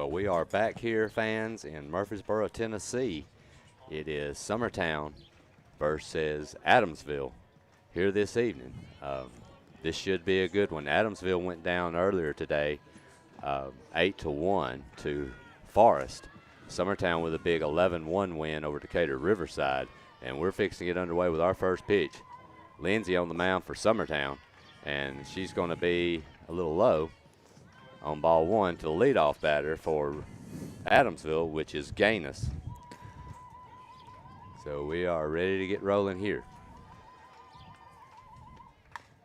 Well, we are back here, fans, in Murfreesboro, Tennessee. It is Summertown versus Adamsville here this evening. This should be a good one. Adamsville went down earlier today, 8-1 to Forest. Summertown with a big 11-1 win over Decatur Riverside, and we're fixing to get underway with our first pitch. Lindsay on the mound for Summertown, and she's going to be a little low on ball one to the leadoff batter for Adamsville, which is Gaines. So we are ready to get rolling here.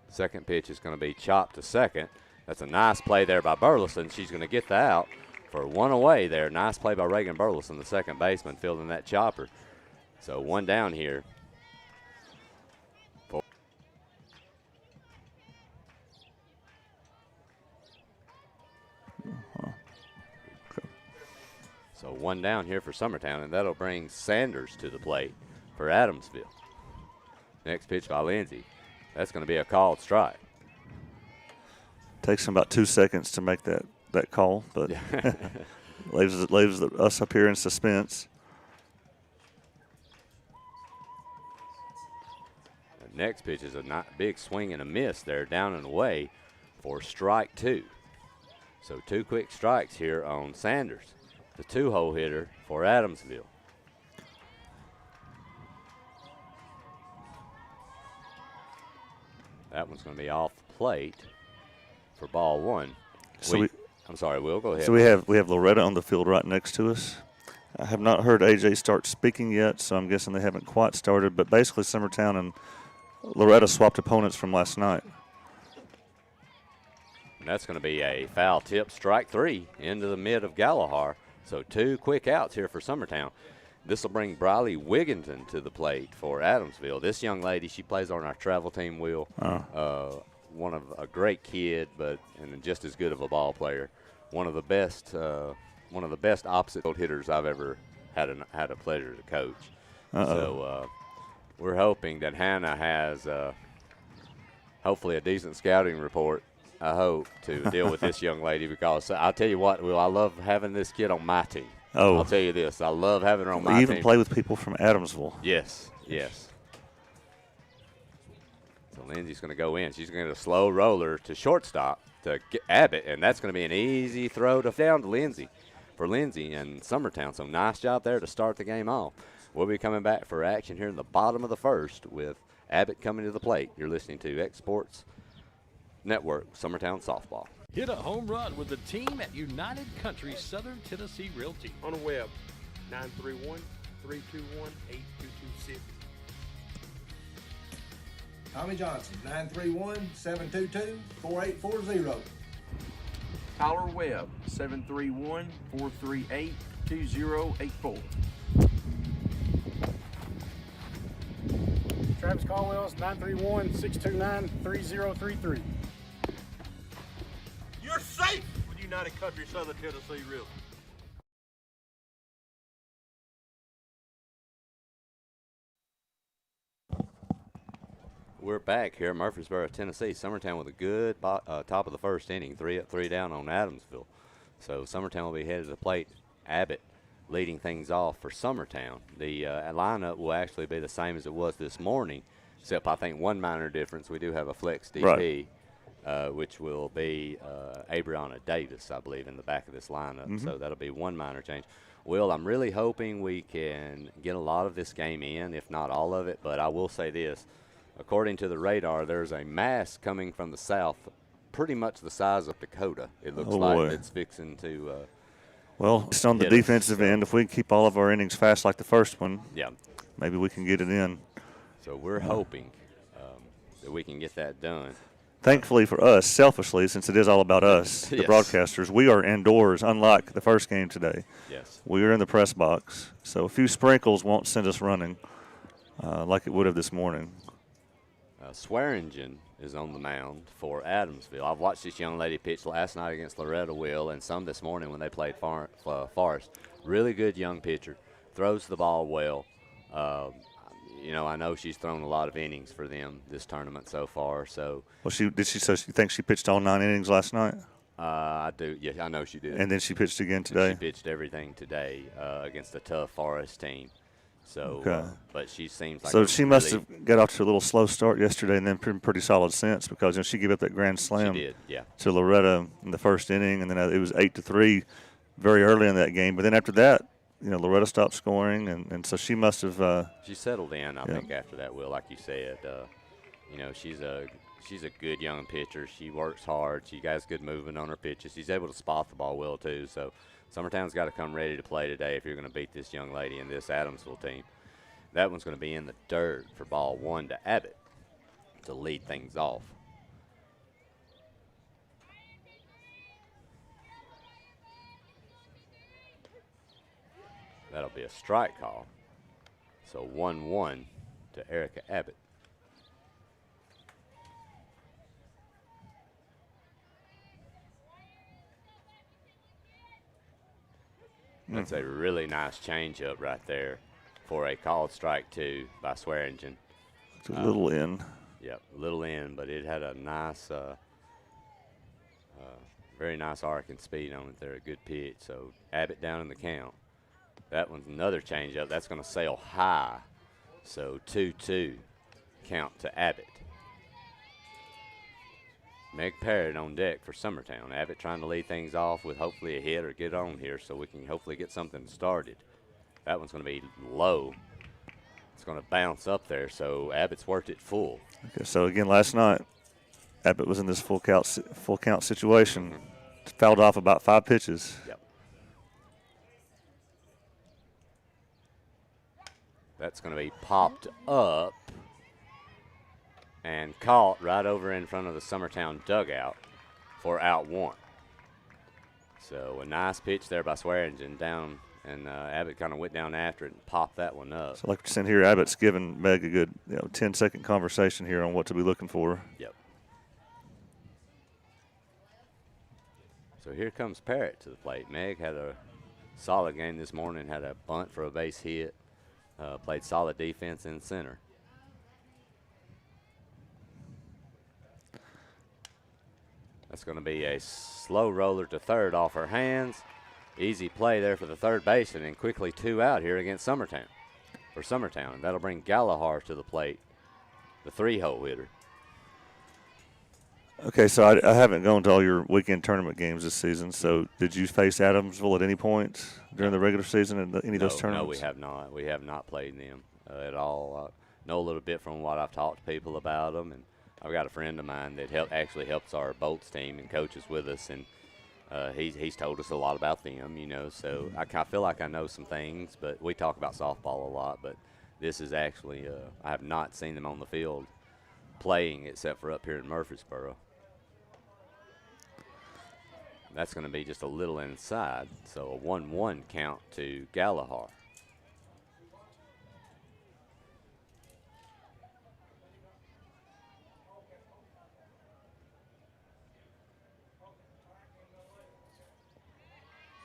Second pitch is going to be chopped to second. That's a nice play there by Burleson. She's going to get the out for one away there. Nice play by Reagan Burleson, the second baseman, fielding that chopper. So one down here. So one down here for Summertown, and that'll bring Sanders to the plate for Adamsville. Next pitch by Lindsay. That's going to be a called strike. Takes him about 2 seconds to make that call, but leaves us up here in suspense. The next pitch is a big swing and a miss there, down and away for strike two. So two quick strikes here on Sanders, the two-hole hitter for Adamsville. That one's going to be off the plate for ball one. So I'm sorry, Will, go ahead. So we have Loretta on the field right next to us. I have not heard AJ start speaking yet, so I'm guessing they haven't quite started. But basically, Summertown and Loretta swapped opponents from last night. And that's going to be a foul tip, strike three, into the mid of Galahar. So two quick outs here for Summertown. This will bring Briley Wigginton to the plate for Adamsville. This young lady, she plays on our travel team, Will. One of a great kid, and just as good of a ball player. One of the best opposite field hitters I've ever had a pleasure to coach. So we're hoping that Hannah has hopefully a decent scouting report, I hope, to deal with this young lady, because I'll tell you what, Will, I love having this kid on my team. Oh, I'll tell you this, I love having her on my team. You even play with people from Adamsville. Yes, yes. So Lindsay's going to go in. She's going to get a slow roller to shortstop to Abbott, and that's going to be an easy throw down to Lindsay for Lindsay and Summertown. So nice job there to start the game off. We'll be coming back for action here in the bottom of the first with Abbott coming to the plate. You're listening to X Sports Network, Summertown Softball. Hit a home run with the team at United Country Southern Tennessee Realty. On the web, 931-321-8226. Tommy Johnson, 931-722-4840. Tyler Webb, 731-438-2084. Travis Caldwell's 931-629-3033. You're safe with United Country Southern Tennessee Realty. We're back here in Murfreesboro, Tennessee. Summertown with a good top of the first inning, 3 up, 3 down on Adamsville. So Summertown will be headed to the plate. Abbott leading things off for Summertown. The lineup will actually be the same as it was this morning, except I think one minor difference. We do have a flex DP, which will be Abriana Davis, I believe, in the back of this lineup. So that'll be one minor change. Will, I'm really hoping we can get a lot of this game in, if not all of it. But I will say this. According to the radar, there's a mass coming from the south, pretty much the size of Dakota. It looks like it's fixing to well, it's on the defensive end. If we can keep all of our innings fast like the first one, maybe we can get it in. So we're hoping that we can get that done. Thankfully for us, selfishly, since it is all about us, the broadcasters, we are indoors, unlike the first game today. Yes. We are in the press box, so a few sprinkles won't send us running like it would have this morning. Swearingen is on the mound for Adamsville. I've watched this young lady pitch last night against Loretta, Will, and some this morning when they played Forest. Really good young pitcher. Throws the ball well. You know, I know she's thrown a lot of innings for them this tournament so far. So, well, so you think she pitched all 9 innings last night? I do. Yeah, I know she did. And then she pitched again today? She pitched everything today against a tough Forest team. So, Okay. But she seems like So she must have got off to a little slow start yesterday and then pretty solid since, because she gave up that grand slam She did, yeah. to Loretta in the first inning, and then it was 8-3 very early in that game. But then after that, Loretta stopped scoring, and so she must have She settled in, I think, after that, Will, like you said. She's a good young pitcher. She works hard. She has good movement on her pitches. She's able to spot the ball well, too. So Summertown's got to come ready to play today if you're going to beat this young lady and this Adamsville team. That one's going to be in the dirt for ball 1 to Abbott to lead things off. That'll be a strike call. So 1-1 to Erica Abbott. That's a really nice changeup right there for a called strike 2 by Swearingen. It's a little in. Yep, a little in, but it had a nice, very nice arc and speed on it there, a good pitch. So Abbott down in the count. That one's another changeup. That's going to sail high. So 2-2 count to Abbott. Meg Parrott on deck for Summertown. Abbott trying to lead things off with hopefully a hit or get on here so we can hopefully get something started. That one's going to be low. It's going to bounce up there, so Abbott's worked it full. Okay, so again, last night, Abbott was in this full count situation. Fouled off about 5 pitches. Yep. That's going to be popped up and caught right over in front of the Summertown dugout for out 1. So a nice pitch there by Swearingen down, and Abbott kind of went down after it and popped that one up. So like we're saying here, Abbott's giving Meg a good 10-second conversation here on what to be looking for. Yep. So here comes Parrott to the plate. Meg had a solid game this morning, had a bunt for a base hit, played solid defense in center. That's going to be a slow roller to third off her hands. Easy play there for the third baseman, and quickly 2 out here against Summertown. For Summertown, that'll bring Gallagher to the plate, the 3-hole hitter. Okay, so I haven't gone to all your weekend tournament games this season. So did you face Adamsville at any point during the regular season in any of those tournaments? No, we have not. We have not played them at all. I know a little bit from what I've talked to people about them, and I've got a friend of mine that actually helps our Bolts team and coaches with us, and he's told us a lot about them, so I feel like I know some things, but we talk about softball a lot, but this is actually, I have not seen them on the field playing except for up here in Murfreesboro. That's going to be just a little inside, so a 1-1 count to Gallagher.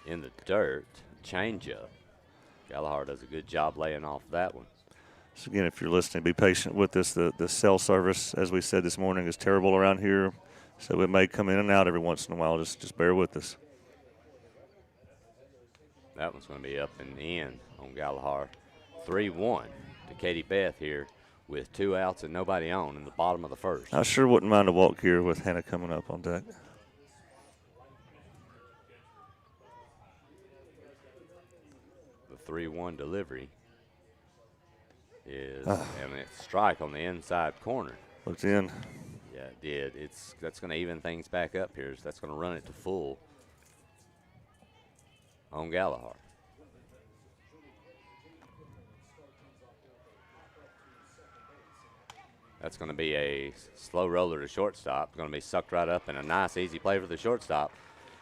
In the dirt, changeup. Gallagher does a good job laying off that one. So again, if you're listening, be patient with us. The cell service, as we said this morning, is terrible around here, so it may come in and out every once in a while. Just bear with us. That one's going to be up and in on Gallagher. 3-1 to Katie Beth here with 2 outs and nobody on in the bottom of the first. I sure wouldn't mind a walk here with Hannah coming up on deck. The 3-1 delivery is, and it's strike on the inside corner. Looked in. Yeah, it did. That's going to even things back up here. So that's going to run it to full on Gallagher. That's going to be a slow roller to shortstop. Going to be sucked right up, and a nice, easy play for the shortstop.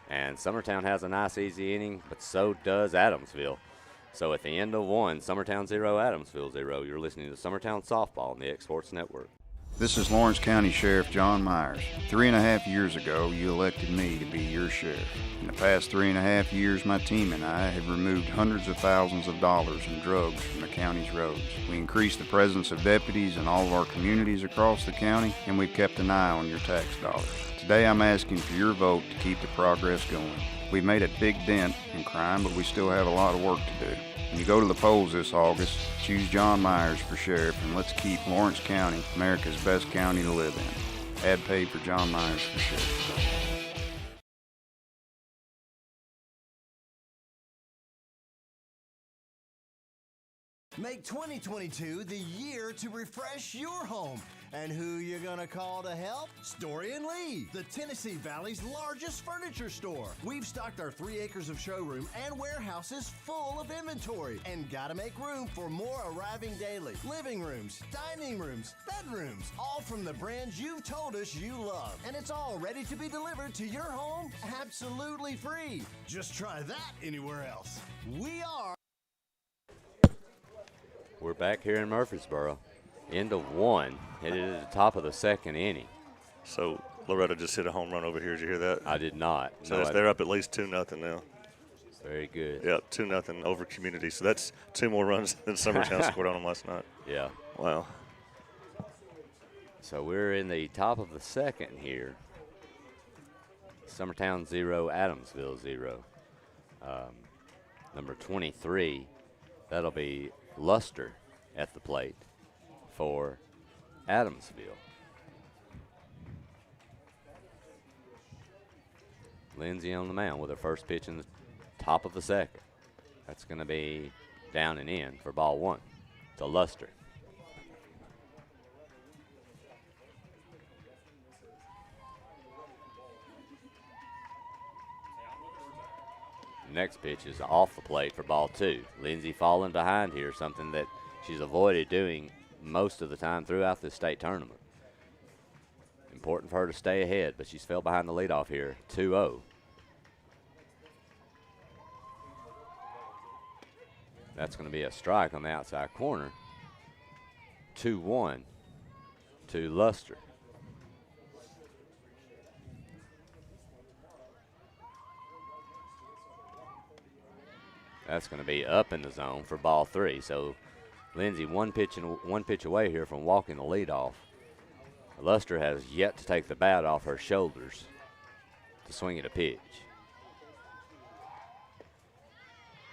And Summertown has a nice, easy inning, but so does Adamsville. So at the end of 1, Summertown 0, Adamsville 0. You're listening to Summertown Softball on the X Sports Network. This is Lawrence County Sheriff John Myers. 3.5 years ago, you elected me to be your sheriff. In the past 3.5 years, my team and I have removed hundreds of thousands of dollars in drugs from the county's roads. We increased the presence of deputies in all of our communities across the county, and we've kept an eye on your tax dollars. Today I'm asking for your vote to keep the progress going. We've made a big dent in crime, but we still have a lot of work to do. When you go to the polls this August, choose John Myers for sheriff, and let's keep Lawrence County America's best county to live in. Ad paid for John Myers for sheriff. Make 2022 the year to refresh your home. And who you gonna call to help? Story and Lee, the Tennessee Valley's largest furniture store. We've stocked our 3 acres of showroom and warehouses full of inventory, and gotta make room for more arriving daily. Living rooms, dining rooms, bedrooms, all from the brands you've told us you love. And it's all ready to be delivered to your home absolutely free. Just try that anywhere else. We are. We're back here in Murfreesboro. End of 1, headed at the top of the 2nd inning. So Loretta just hit a home run over here. Did you hear that? I did not. So they're up at least 2-0 now. Very good. Yep, 2-0 over Community. So that's 2 more runs than Summertown scored on them last night. Yeah. Wow. So we're in the top of the 2nd here. Summertown 0, Adamsville 0. Number 23, that'll be Luster at the plate for Adamsville. Lindsay on the mound with her first pitch in the top of the 2nd. That's going to be down and in for ball 1 to Luster. Next pitch is off the plate for ball 2. Lindsay falling behind here, something that she's avoided doing most of the time throughout this state tournament. Important for her to stay ahead, but she's fell behind the leadoff here, 2-0. That's going to be a strike on the outside corner. 2-1 to Luster. That's going to be up in the zone for ball 3. So Lindsay one pitch away here from walking the lead off. Luster has yet to take the bat off her shoulders to swing at a pitch.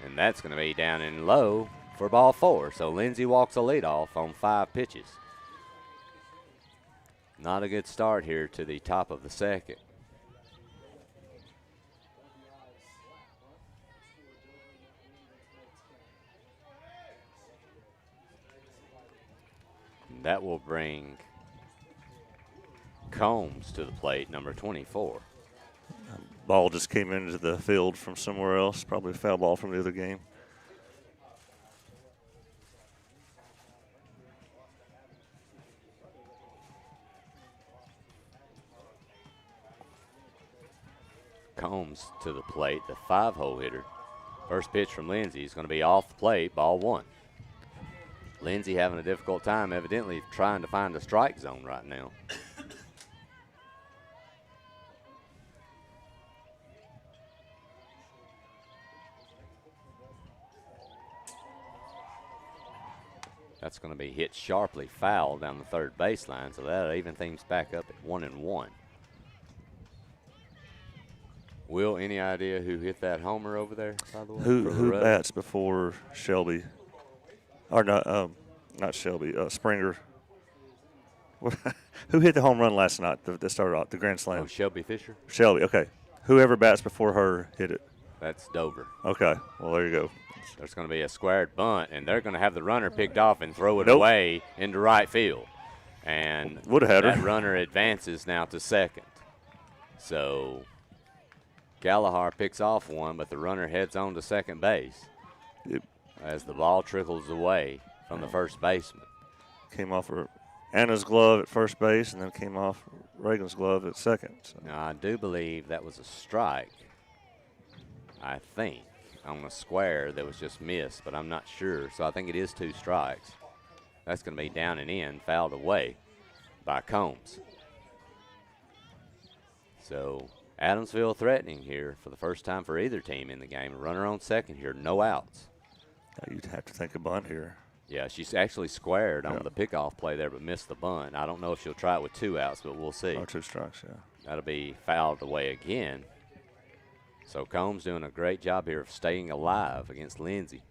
And that's going to be down and low for ball 4. So Lindsay walks the lead off on 5 pitches. Not a good start here to the top of the 2nd. That will bring Combs to the plate, number 24. Ball just came into the field from somewhere else, probably a foul ball from the other game. Combs to the plate, the 5-hole hitter. First pitch from Lindsay is going to be off the plate, ball 1. Lindsay having a difficult time, evidently trying to find a strike zone right now. That's going to be hit sharply foul down the 3rd baseline, so that'll even things back up at 1-1. Will, any idea who hit that homer over there, by the way? Who bats before Shelby? Or not Shelby, Springer. Who hit the home run last night that started off the Grand Slam? Oh, Shelby Fisher? Shelby, okay. Whoever bats before her hit it. That's Dover. Okay, well, there you go. There's going to be a squared bunt, and they're going to have the runner picked off and throw it away into right field. And would have had that her. Runner advances now to 2nd. So Gallagher picks off one, but the runner heads on to 2nd base as the ball trickles away from the first baseman. Came off her Anna's glove at first base and then came off Reagan's glove at 2nd. So. Now, I do believe that was a strike, I think, on the square that was just missed, but I'm not sure. So I think it is 2 strikes. That's going to be down and in, fouled away by Combs. So Adamsville threatening here for the first time for either team in the game. A runner on 2nd here, no outs. You'd have to think a bunt here. Yeah, she's actually squared on the pickoff play there, but missed the bunt. I don't know if she'll try it with 2 outs, but we'll see. Or 2 strikes, yeah. That'll be fouled away again. So Combs doing a great job here of staying alive against Lindsay.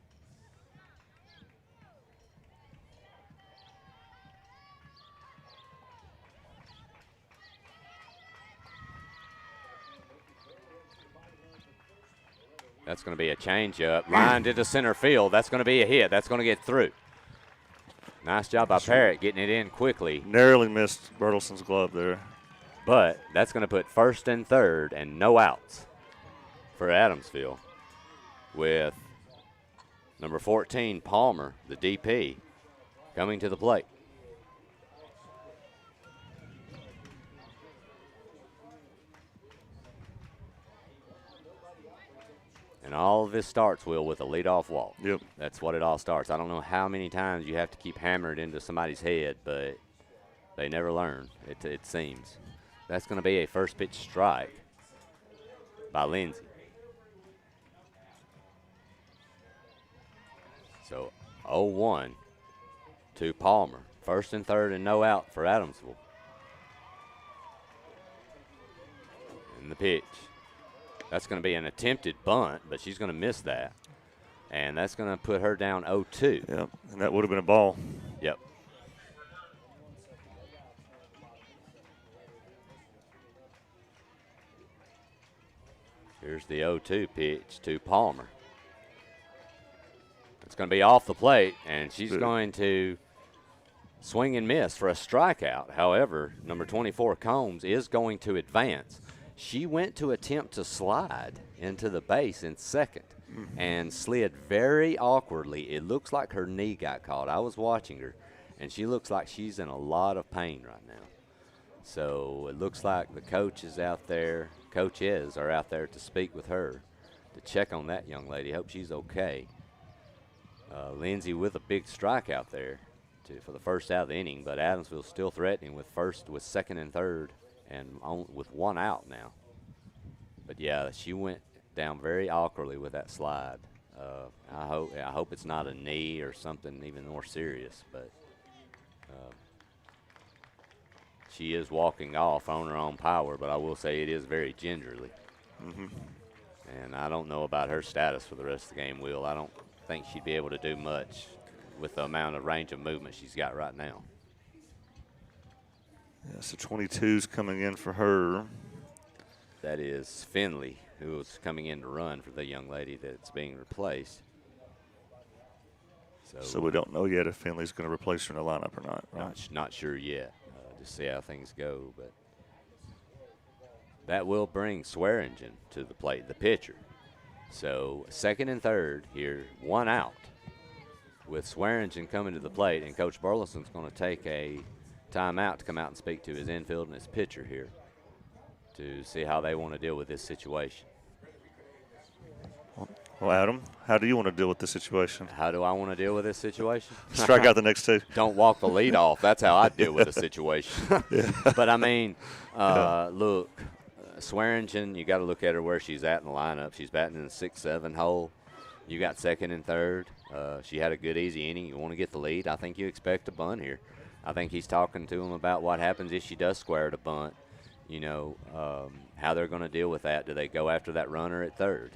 That's going to be a changeup. Lined into center field. That's going to be a hit. That's going to get through. Nice job by Parrott getting it in quickly. Narrowly missed Bertelson's glove there. But that's going to put first and third and no outs for Adamsville with number 14, Palmer, the DP, coming to the plate. And all of this starts, Will, with a leadoff walk. Yep. That's what it all starts. I don't know how many times you have to keep hammering into somebody's head, but they never learn, it seems. That's going to be a first pitch strike by Lindsay. So 0-1 to Palmer. First and third and no out for Adamsville. And the pitch. That's going to be an attempted bunt, but she's going to miss that. And that's going to put her down 0-2. Yep, and that would have been a ball. Yep. Here's the 0-2 pitch to Palmer. It's going to be off the plate, and she's going to swing and miss for a strikeout. However, number 24, Combs, is going to advance. She went to attempt to slide into the base in second and slid very awkwardly. It looks like her knee got caught. I was watching her, and she looks like she's in a lot of pain right now. So it looks like the coaches are out there to speak with her to check on that young lady. Hope she's okay. Lindsay with a big strike out there for the first out of the inning, but Adamsville's still threatening with second and third, and with one out now. But yeah, she went down very awkwardly with that slide. I hope it's not a knee or something even more serious, but she is walking off on her own power, but I will say it is very gingerly. And I don't know about her status for the rest of the game, Will. I don't think she'd be able to do much with the amount of range of movement she's got right now. Yeah, so 22's coming in for her. That is Finley, who was coming in to run for the young lady that's being replaced. So we don't know yet if Finley's going to replace her in the lineup or not. Right? Not sure yet. Just see how things go. But that will bring Swearingen to the plate, the pitcher. So second and third here, one out, with Swearingen coming to the plate, and Coach Burleson's going to take a timeout to come out and speak to his infield and his pitcher here to see how they want to deal with this situation. Well, Adam, how do you want to deal with this situation? How do I want to deal with this situation? Strike out the next two. Don't walk the lead off. That's how I deal with the situation. But, I mean, look, Swearingen, you got to look at her where she's at in the lineup. She's batting in the 6-7 hole. You got second and third. She had a good, easy inning. You want to get the lead. I think you expect a bunt here. I think he's talking to him about what happens if she does square to bunt, how they're going to deal with that. Do they go after that runner at third?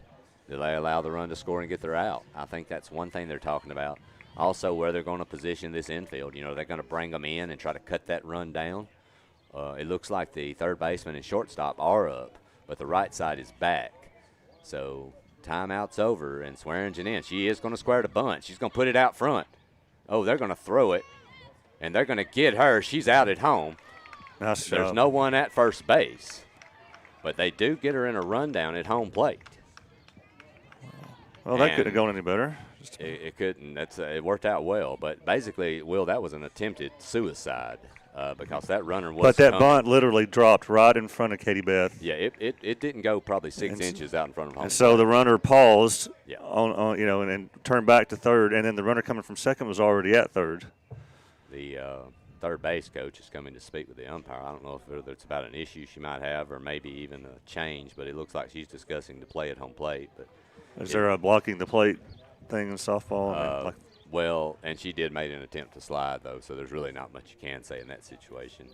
Do they allow the run to score and get their out? I think that's one thing they're talking about. Also, where they're going to position this infield. They're going to bring them in and try to cut that run down. It looks like the third baseman and shortstop are up, but the right side is back. So timeout's over, and Swearingen in. She is going to square the bunt. She's going to put it out front. Oh, they're going to throw it, and they're going to get her. She's out at home. Nice There's job. no one at first base, but they do get her in a rundown at home plate. Well, that couldn't have gone any better. It couldn't. It worked out well, but basically, Will, that was an attempted suicide because that runner was. But that bunt literally dropped right in front of Katie Beth. Yeah, it didn't go probably 6 inches out in front of home. And so the runner paused, Yeah. and turned back to third, and then the runner coming from second was already at third. The third base coach is coming to speak with the umpire. I don't know if it's about an issue she might have or maybe even a change, but it looks like she's discussing the play at home plate. But is there a blocking the plate thing in softball? Well, and she did make an attempt to slide, though, so there's really not much you can say in that situation.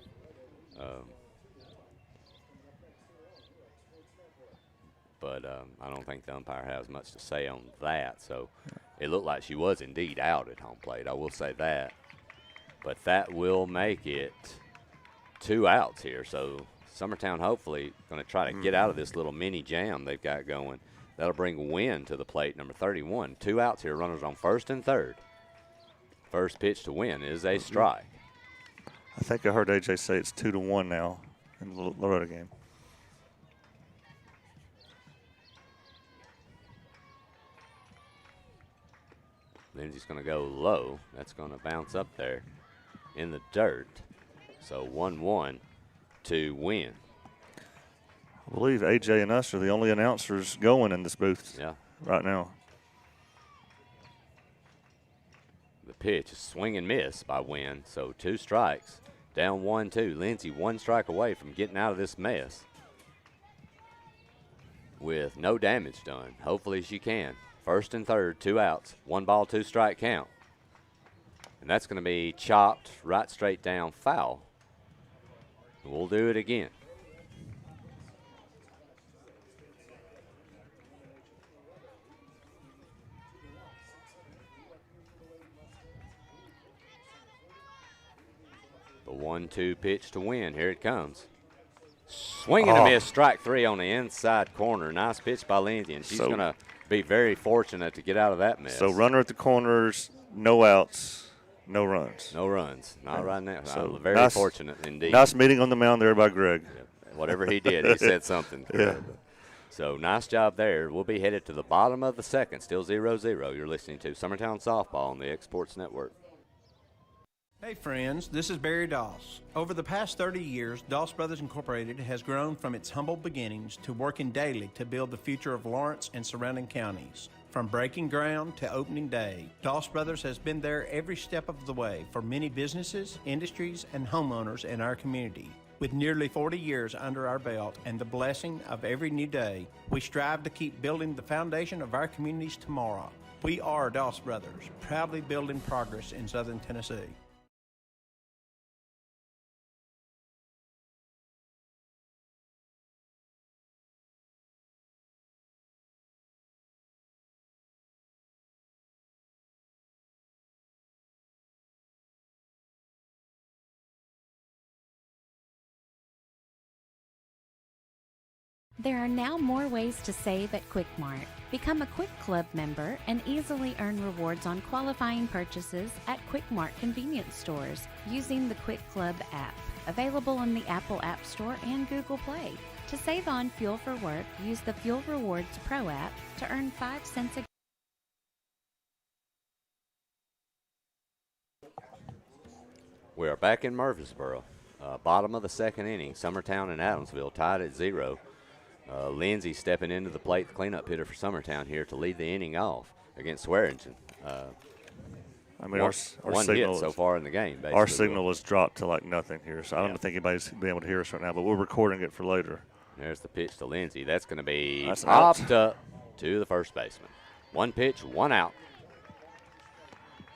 but I don't think the umpire has much to say on that. So it looked like she was indeed out at home plate. I will say that. But that will make it 2 outs here. So Summertown hopefully going to try to get out of this little mini jam they've got going. That'll bring Wynn to the plate, number 31. 2 outs here, runners on first and third. First pitch to Wynn is a strike. I think I heard AJ say it's 2-1 now in the Loretta game. Lindsay's going to go low. That's going to bounce up there in the dirt. So 1-1 to Wynn. I believe AJ and us are the only announcers going in this booth right now. The pitch is swing and miss by Wynn. So 2 strikes. Down 1-2. Lindsay 1 strike away from getting out of this mess with no damage done. Hopefully she can. First and third, 2 outs. 1 ball, 2 strike count. And that's going to be chopped right straight down foul. We'll do it again. The 1-2 pitch to Win. Here it comes. Swing and a miss, strike 3 on the inside corner. Nice pitch by Lindsay, and she's going to be very fortunate to get out of that mess. So runner at the corners, no outs, no runs. No runs. Not right now. So very fortunate indeed. Nice meeting on the mound there by Greg. Yeah, whatever he did, he said something. Yeah. So nice job there. We'll be headed to the bottom of the second, still 0-0. You're listening to Summertown Softball on the Exports Network. Hey friends, this is Barry Doss. Over the past 30 years, Doss Brothers Incorporated has grown from its humble beginnings to working daily to build the future of Lawrence and surrounding counties. From breaking ground to opening day, Doss Brothers has been there every step of the way for many businesses, industries, and homeowners in our community. With nearly 40 years under our belt and the blessing of every new day, we strive to keep building the foundation of our communities tomorrow. We are Doss Brothers, proudly building progress in Southern Tennessee. There are now more ways to save at QuickMart. Become a Quick Club member and easily earn rewards on qualifying purchases at QuickMart convenience stores using the Quick Club app, available on the Apple App Store and Google Play. To save on fuel for work, use the Fuel Rewards Pro app to earn 5 cents a We are back in Murfreesboro. Bottom of the second inning, Summertown and Adamsville tied at 0. Lindsay stepping into the plate, the cleanup hitter for Summertown here to lead the inning off against Swearingen. I mean, our one hit signal so far in the game. Basically. Our signal has dropped to like nothing here, so I don't think anybody's be able to hear us right now, but we're recording it for later. There's the pitch to Lindsay. That's going to be That's popped up to the first baseman. 1 pitch, 1 out.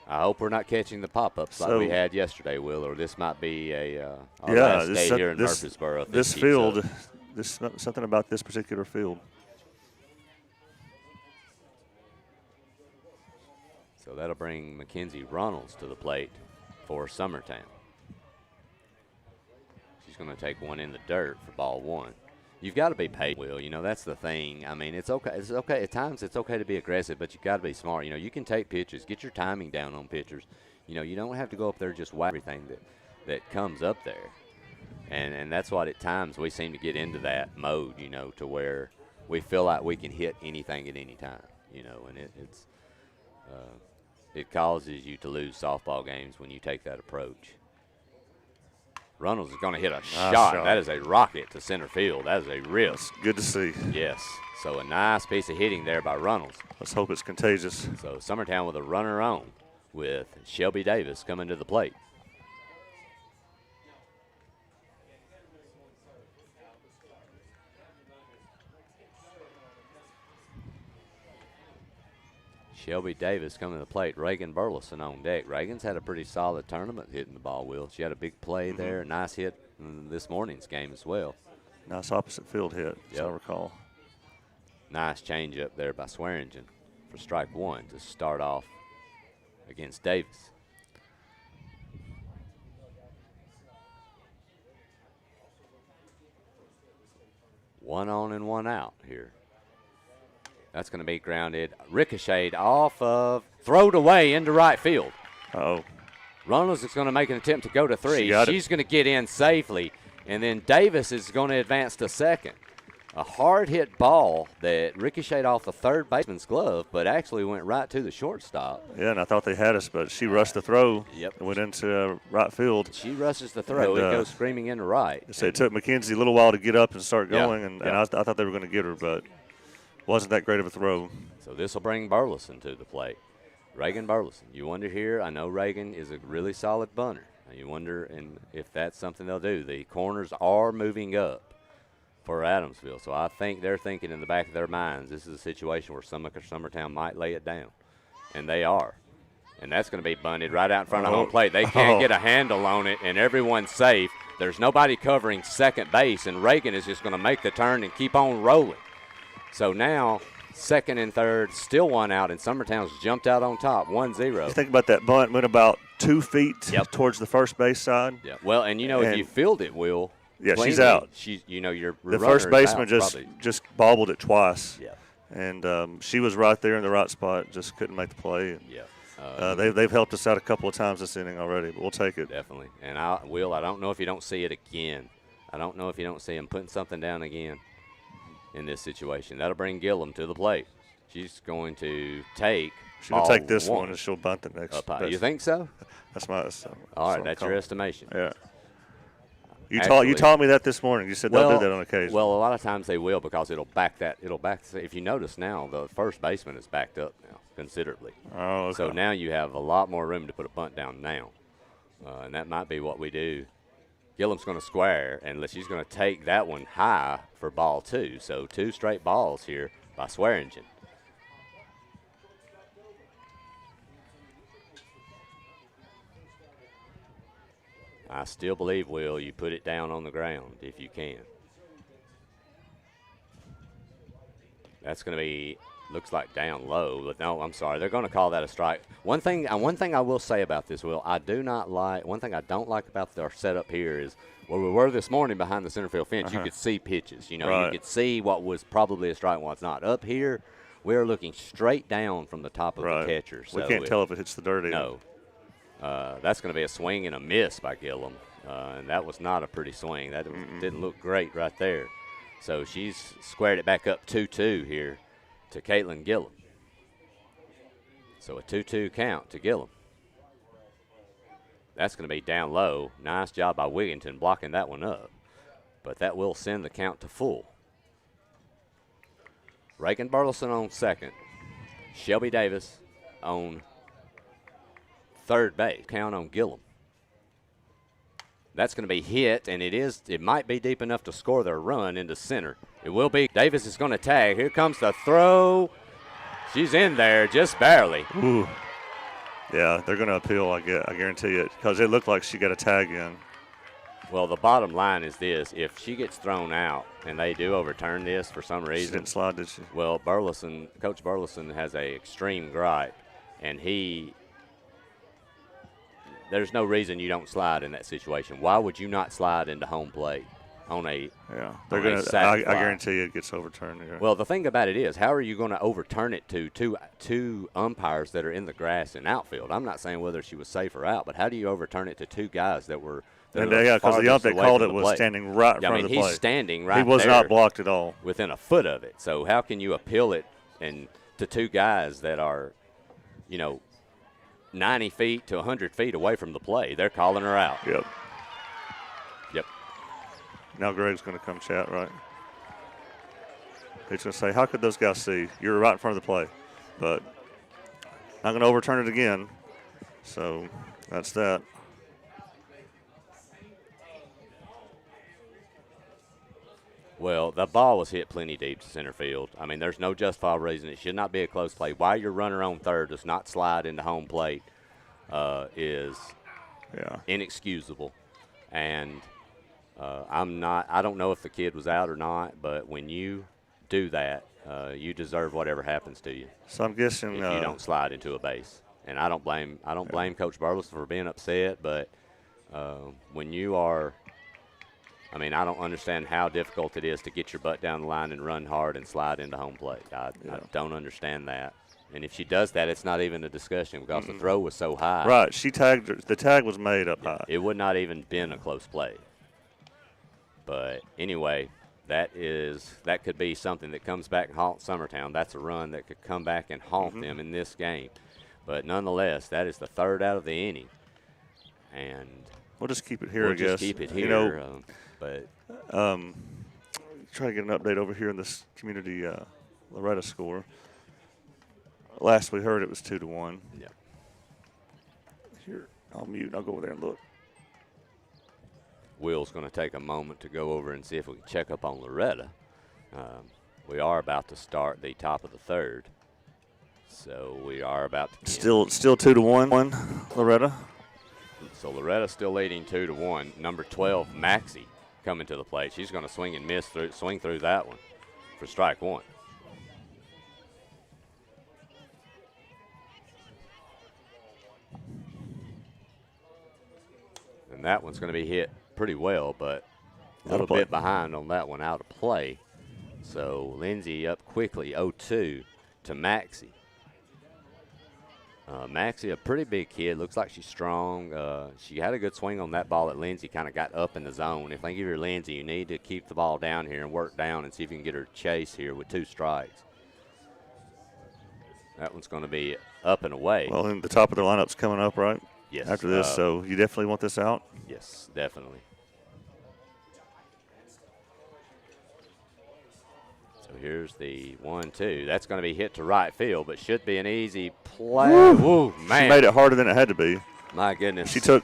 I hope we're not catching the pop-ups like we had yesterday, Will, or this might be our last day here in Murfreesboro. This field, something about this particular field. So that'll bring Mackenzie Runnels to the plate for Summertown. She's going to take one in the dirt for ball 1. You've got to be patient, Will. You know, that's the thing. I mean, it's okay. It's okay. At times it's okay to be aggressive, but you've got to be smart. You know, you can take pitches, get your timing down on pitchers. You know, you don't have to go up there just whack everything that comes up there. And that's what at times we seem to get into that mode, you know, to where we feel like we can hit anything at any time, you know, and it causes you to lose softball games when you take that approach. Runnels is going to hit a shot. That is a rocket to center field. That is a risk. Good to see. Yes. So a nice piece of hitting there by Runnels. Let's hope it's contagious. So Summertown with a runner on with Shelby Davis coming to the plate. Shelby Davis coming to the plate. Reagan Burleson on deck. Reagan's had a pretty solid tournament hitting the ball, Will. She had a big play there, a nice hit in this morning's game as well. Nice opposite field hit, as I recall. Nice change up there by Swearingen for strike one to start off against Davis. One on and one out here. That's going to be grounded, ricocheted off of, throwed away into right field. Uh-oh. Runnels is going to make an attempt to go to three. She's going to get in safely, and then Davis is going to advance to second. A hard-hit ball that ricocheted off the third baseman's glove, but actually went right to the shortstop. Yeah, and I thought they had us, but she rushed the throw. Yep. And went into right field. She rushes the throw. And, it goes screaming into right. So it took McKenzie a little while to get up and start Yeah, going, and yeah. I thought they were going to get her, but wasn't that great of a throw. So this will bring Burleson to the plate. Reagan Burleson. You wonder here, I know Reagan is a really solid bunter. You wonder if that's something they'll do. The corners are moving up for Adamsville. So I think they're thinking in the back of their minds, this is a situation where Summertown might lay it down. And they are. And that's going to be bunted right out in front of home plate. They can't get a handle on it, and everyone's safe. There's nobody covering second base, and Reagan is just going to make the turn and keep on rolling. So now second and third, still one out, and Summertown's jumped out on top, 1-0. You think about that bunt, went about 2 feet towards the first base side. Yeah. Well, and if you field it, Will. Yeah, cleanly, she's out. Your the first baseman just bobbled it twice. Yeah. And she was right there in the right spot, just couldn't make the play. Yeah. They've helped us out a couple of times this inning already, but we'll take it. Definitely. And I don't know if you don't see it again. I don't know if you don't see him putting something down again in this situation. That'll bring Gillum to the plate. She's going to take She'll take this one and she'll bunt the next. You think so? That's my. All right, that's your estimation. Yeah. You taught me that this morning. You said they'll do that on occasion. Well, a lot of times they will because it'll back. If you notice now, the first baseman is backed up now considerably. Oh, okay. So now you have a lot more room to put a bunt down now, and that might be what we do. Gillum's going to square, and she's going to take that one high for ball two. So 2 straight balls here by Swearingen. I still believe, Will, you put it down on the ground if you can. That's going to be, looks like down low, but no, I'm sorry. They're going to call that a strike. One thing I will say about this, Will, one thing I don't like about our setup here is where we were this morning behind the center field fence, you could see pitches. You could see what was probably a strike and what's not. Up here, we're looking straight down from the top of the catcher. We can't tell if it hits the dirt either. No. That's going to be a swing and a miss by Gillum, and that was not a pretty swing. That didn't look great right there. So she's squared it back up 2-2 here to Caitlin Gillum. So a 2-2 count to Gillum. That's going to be down low. Nice job by Wigginton blocking that one up, but that will send the count to full. Reagan Burleson on second. Shelby Davis on third base. Count on Gillum. That's going to be hit, and it might be deep enough to score their run into center. It will be. Davis is going to tag. Here comes the throw. She's in there just barely. Ooh. Yeah, they're going to appeal, I guarantee it, because it looked like she got a tag in. Well, the bottom line is this. If she gets thrown out and they do overturn this for some reason. She didn't slide, did she? Well, Coach Burleson has a extreme gripe, and there's no reason you don't slide in that situation. Why would you not slide into home plate on a they're going to. I guarantee it gets overturned here. Well, the thing about it is, how are you going to overturn it to two umpires that are in the grass and outfield? I'm not saying whether she was safe or out, but how do you overturn it to 2 guys that were? Because the ump that called it was standing right in front of the plate. He's standing right there. He was not blocked at all. Within a foot of it. So how can you appeal it to 2 guys that are, 90 feet to 100 feet away from the play? They're calling her out. Yep. Now Greg's going to come chat, right? He's going to say, how could those guys see? You're right in front of the play. But not going to overturn it again. So that's that. Well, the ball was hit plenty deep to center field. I mean, there's no justifiable reason it should not be a close play. Why your runner on third does not slide into home plate is inexcusable. And I don't know if the kid was out or not, but when you do that, you deserve whatever happens to you. So I'm guessing if you don't slide into a base. And I don't blame Coach Burleson for being upset, but when you are, I mean, I don't understand how difficult it is to get your butt down the line and run hard and slide into home plate. I don't understand that. And if she does that, it's not even a discussion because the throw was so high. Right, she tagged her. The tag was made up high. It would not even been a close play. But anyway, that could be something that comes back and haunts Summertown. That's a run that could come back and haunt them in this game. But nonetheless, that is the third out of the inning. And we'll just keep it here, we'll I guess. Just keep it here. You know, but try to get an update over here in this community Loretta score. Last we heard, it was 2-1. Yeah. Here, I'll mute. I'll go over there and look. Will's going to take a moment to go over and see if we can check up on Loretta. We are about to start the top of the third. So we are about to still 2-1, Loretta. So Loretta's still leading 2-1. Number 12, Maxie, coming to the plate. She's going to swing and miss swing through that one for strike one. And that one's going to be hit pretty well, but a little bit behind on that one, out of play. So Lindsay up quickly, 0-2 to Maxie. Maxie, a pretty big kid, looks like she's strong. She had a good swing on that ball that Lindsay kind of got up in the zone. If I give her Lindsay, you need to keep the ball down here and work down and see if you can get her chase here with 2 strikes. That one's going to be up and away. Well, and the top of the lineup's coming up, right? Yes. After this, so you definitely want this out? Yes, definitely. So here's the 1-2. That's going to be hit to right field, but should be an easy play. Woo, man. She made it harder than it had to be. My goodness. She took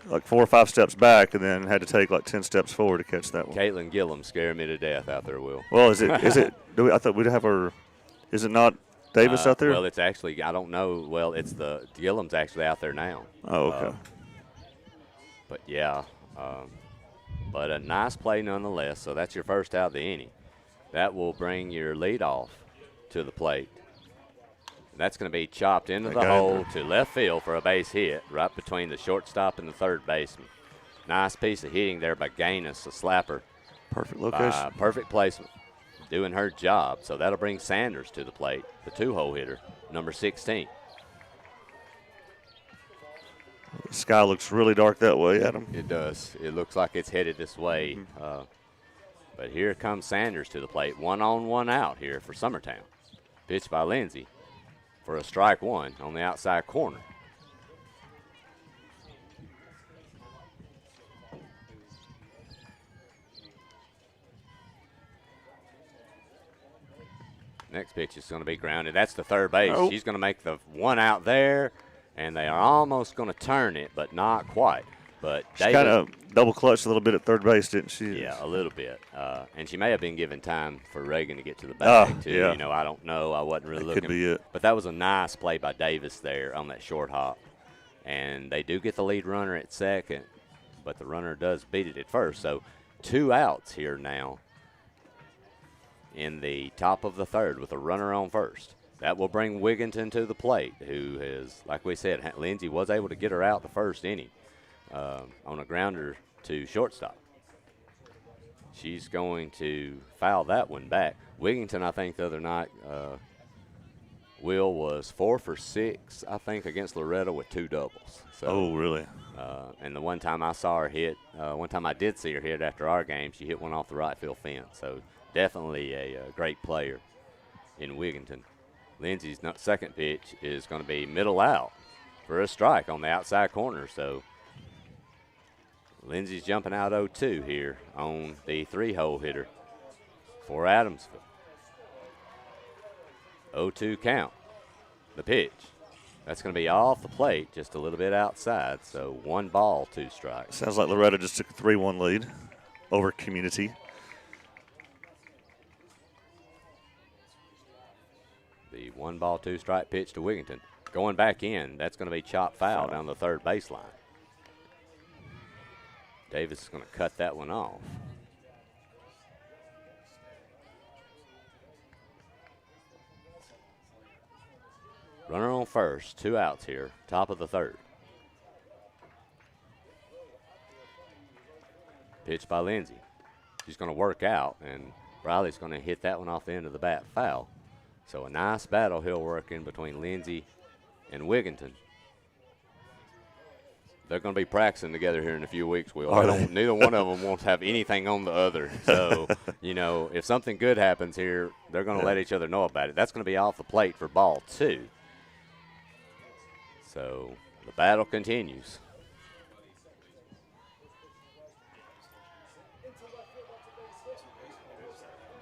like 4 or 5 steps back and then had to take like 10 steps forward to catch that one. Caitlin Gillum scared me to death out there, Will. Well, is it? I thought we'd have her. Is it not Davis out there? Well, it's actually, I don't know. Well, it's the Gillum's actually out there now. Oh, okay. But yeah, but a nice play nonetheless. So that's your first out of the inning. That will bring your leadoff to the plate. That's going to be chopped into the hole to left field for a base hit right between the shortstop and the third baseman. Nice piece of hitting there by Gaines, a slapper. Perfect location. Perfect placement. Doing her job. So that'll bring Sanders to the plate, the 2-hole hitter, number 16. The sky looks really dark that way, Adam. It does. It looks like it's headed this way. But here comes Sanders to the plate. 1 on, 1 out here for Summertown. Pitched by Lindsay for a strike 1 on the outside corner. Next pitch is going to be grounded. That's the third base. Oh. She's going to make the 1 out there, and they are almost going to turn it, but not quite. But she kind of double clutched a little bit at third base, didn't she? Yeah, a little bit. And she may have been given time for Reagan to get to the bag, too. Yeah. You know, I don't know. I wasn't really looking. Could be it. But that was a nice play by Davis there on that short hop. And they do get the lead runner at second, but the runner does beat it at first. So 2 outs here now in the top of the third with a runner on first. That will bring Wigginton to the plate, who has, like we said, Lindsay was able to get her out the first inning on a grounder to shortstop. She's going to foul that one back. Wigginton, I think, the other night, Will was 4 for 6, I think, against Loretta with 2 doubles. So, oh, really? And the one time I saw her hit, one time I did see her hit after our game, she hit one off the right field fence. So definitely a great player in Wigginton. Lindsay's second pitch is going to be middle out for a strike on the outside corner. So Lindsay's jumping out 0-2 here on the 3-hole hitter for Adamsville. 0-2 count. The pitch. That's going to be off the plate, just a little bit outside. So 1 ball, 2 strikes. Sounds like Loretta just took a 3-1 lead over Community. The 1 ball, 2 strike pitch to Wigginton. Going back in, that's going to be chopped foul down the third baseline. Davis is going to cut that one off. first, 2 outs here, top of the third. Pitch by Lindsay. She's going to work out, and Riley's going to hit that one off the end of the bat foul. So a nice battle hill working between Lindsay and Wigginton. They're going to be practicing together here in a few weeks, Will. Neither one of them won't have anything on the other. So, you know, if something good happens here, they're going to let each other know about it. That's going to be off the plate for ball 2. So the battle continues.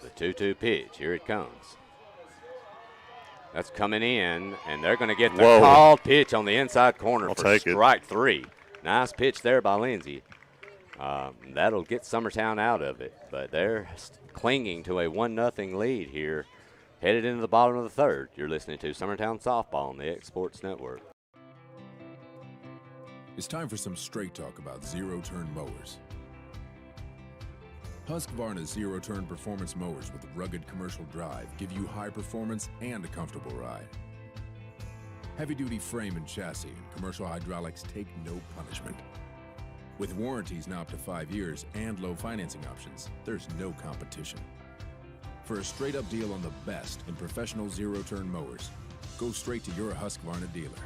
The 2-2 pitch. Here it comes. That's coming in, and they're going to get the called pitch on the inside corner for strike 3. Nice pitch there by Lindsay. That'll get Summertown out of it, but they're clinging to a 1-0 lead here, headed into the bottom of the third. You're listening to Summertown Softball on the X Sports Network. It's time for some straight talk about zero-turn mowers. Husqvarna's zero-turn performance mowers with rugged commercial drive give you high performance and a comfortable ride. Heavy-duty frame and chassis and commercial hydraulics take no punishment. With warranties now up to 5 years and low financing options, there's no competition. For a straight-up deal on the best in professional zero-turn mowers, go straight to your Husqvarna dealer.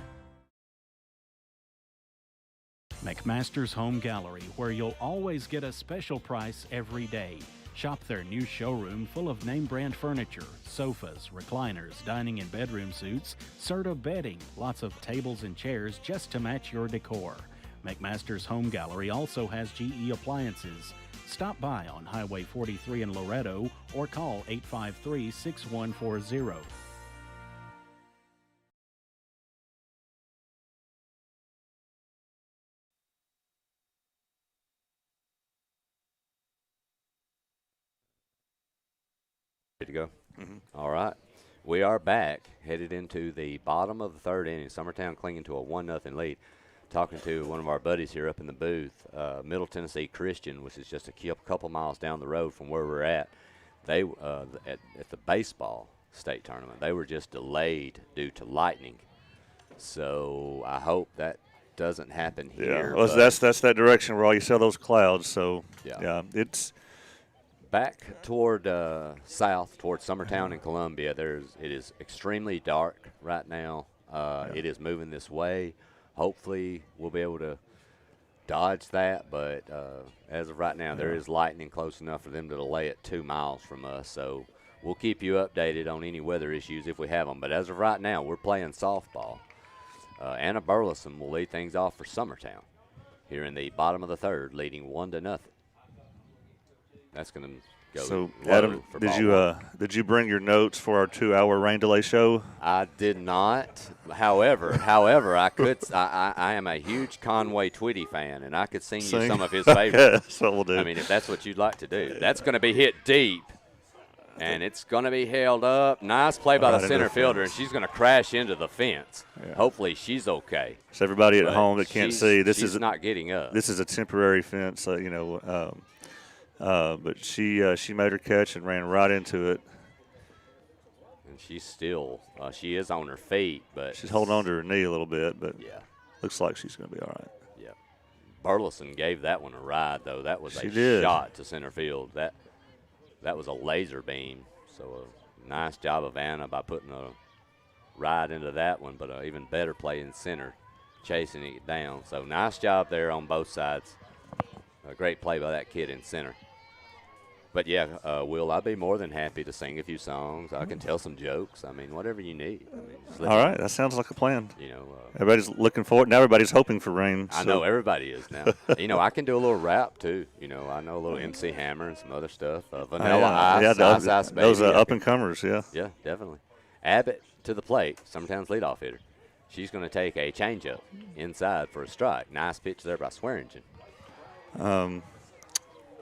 McMaster's Home Gallery, where you'll always get a special price every day. Shop their new showroom full of name-brand furniture, sofas, recliners, dining and bedroom suites, Serta bedding, lots of tables and chairs just to match your decor. McMaster's Home Gallery also has GE appliances. Stop by on Highway 43 in Loretto or call 853-6140. Ready to go? All right. We are back, headed into the bottom of the third inning. Summertown clinging to a 1-0 lead. Talking to one of our buddies here up in the booth, Middle Tennessee Christian, which is just a couple miles down the road from where we're at. They at the baseball state tournament, they were just delayed due to lightning. So I hope that doesn't happen here. Yeah, well, that's that direction where all you saw those clouds. So yeah it's back toward south, toward Summertown and Columbia. It is extremely dark right now. It is moving this way. Hopefully we'll be able to dodge that, but as of right now, there is lightning close enough for them to delay it 2 miles from us. So we'll keep you updated on any weather issues if we have them. But as of right now, we're playing softball. Anna Burleson will lead things off for Summertown here in the bottom of the third, leading 1-0. That's going to go. So, Adam, did you bring your notes for our 2-hour rain delay show? I did not. However, I am a huge Conway Twitty fan, and I could sing you some of his favorites. That's what we'll do. I mean, if that's what you'd like to do. That's going to be hit deep, and it's going to be held up. Nice play by the center fielder, and she's going to crash into the fence. Yeah. Hopefully she's okay. So everybody at home that can't see, she's not getting up. This is a temporary fence, but she made her catch and ran right into it. And she's still, she is on her feet, but she's holding on to her knee a little bit, but looks like she's going to be all right. Yeah. Burleson gave that one a ride, though. That was a shot to center field. That was a laser beam. So a nice job of Anna by putting a ride into that one, but an even better play in center, chasing it down. So nice job there on both sides. A great play by that kid in center. But, Will, I'd be more than happy to sing a few songs. I can tell some jokes. I mean, whatever you need. All right, that sounds like a plan. Everybody's looking forward. Now everybody's hoping for rain. I know everybody is now. I can do a little rap, too. I know a little MC Hammer and some other stuff. Vanilla Ice, Ice Baby. Those up-and-comers, yeah. Yeah, definitely. Abbott to the plate, Summertown's leadoff hitter. She's going to take a changeup inside for a strike. Nice pitch there by Swearingen.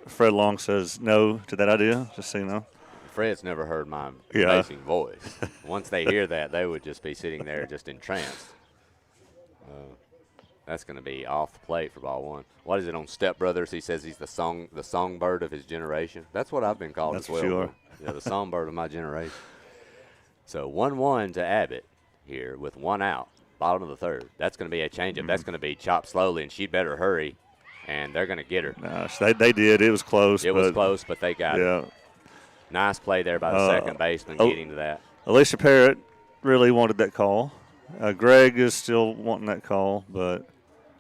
Fred Long says no to that idea, just so you know. Fred's never heard my amazing voice. Once they hear that, they would just be sitting there just entranced. That's going to be off the plate for ball one. What is it on Step Brothers? He says he's the songbird of his generation. That's what I've been called as well. That's what you are. Yeah, the songbird of my generation. So 1-1 to Abbott here with 1 out, bottom of the third. That's going to be a changeup. That's going to be chopped slowly, and she'd better hurry, and they're going to get her. Gosh, they did. It was close. It was close, but they got it. Nice play there by the second baseman getting to that. Alicia Parrott really wanted that call. Greg is still wanting that call, but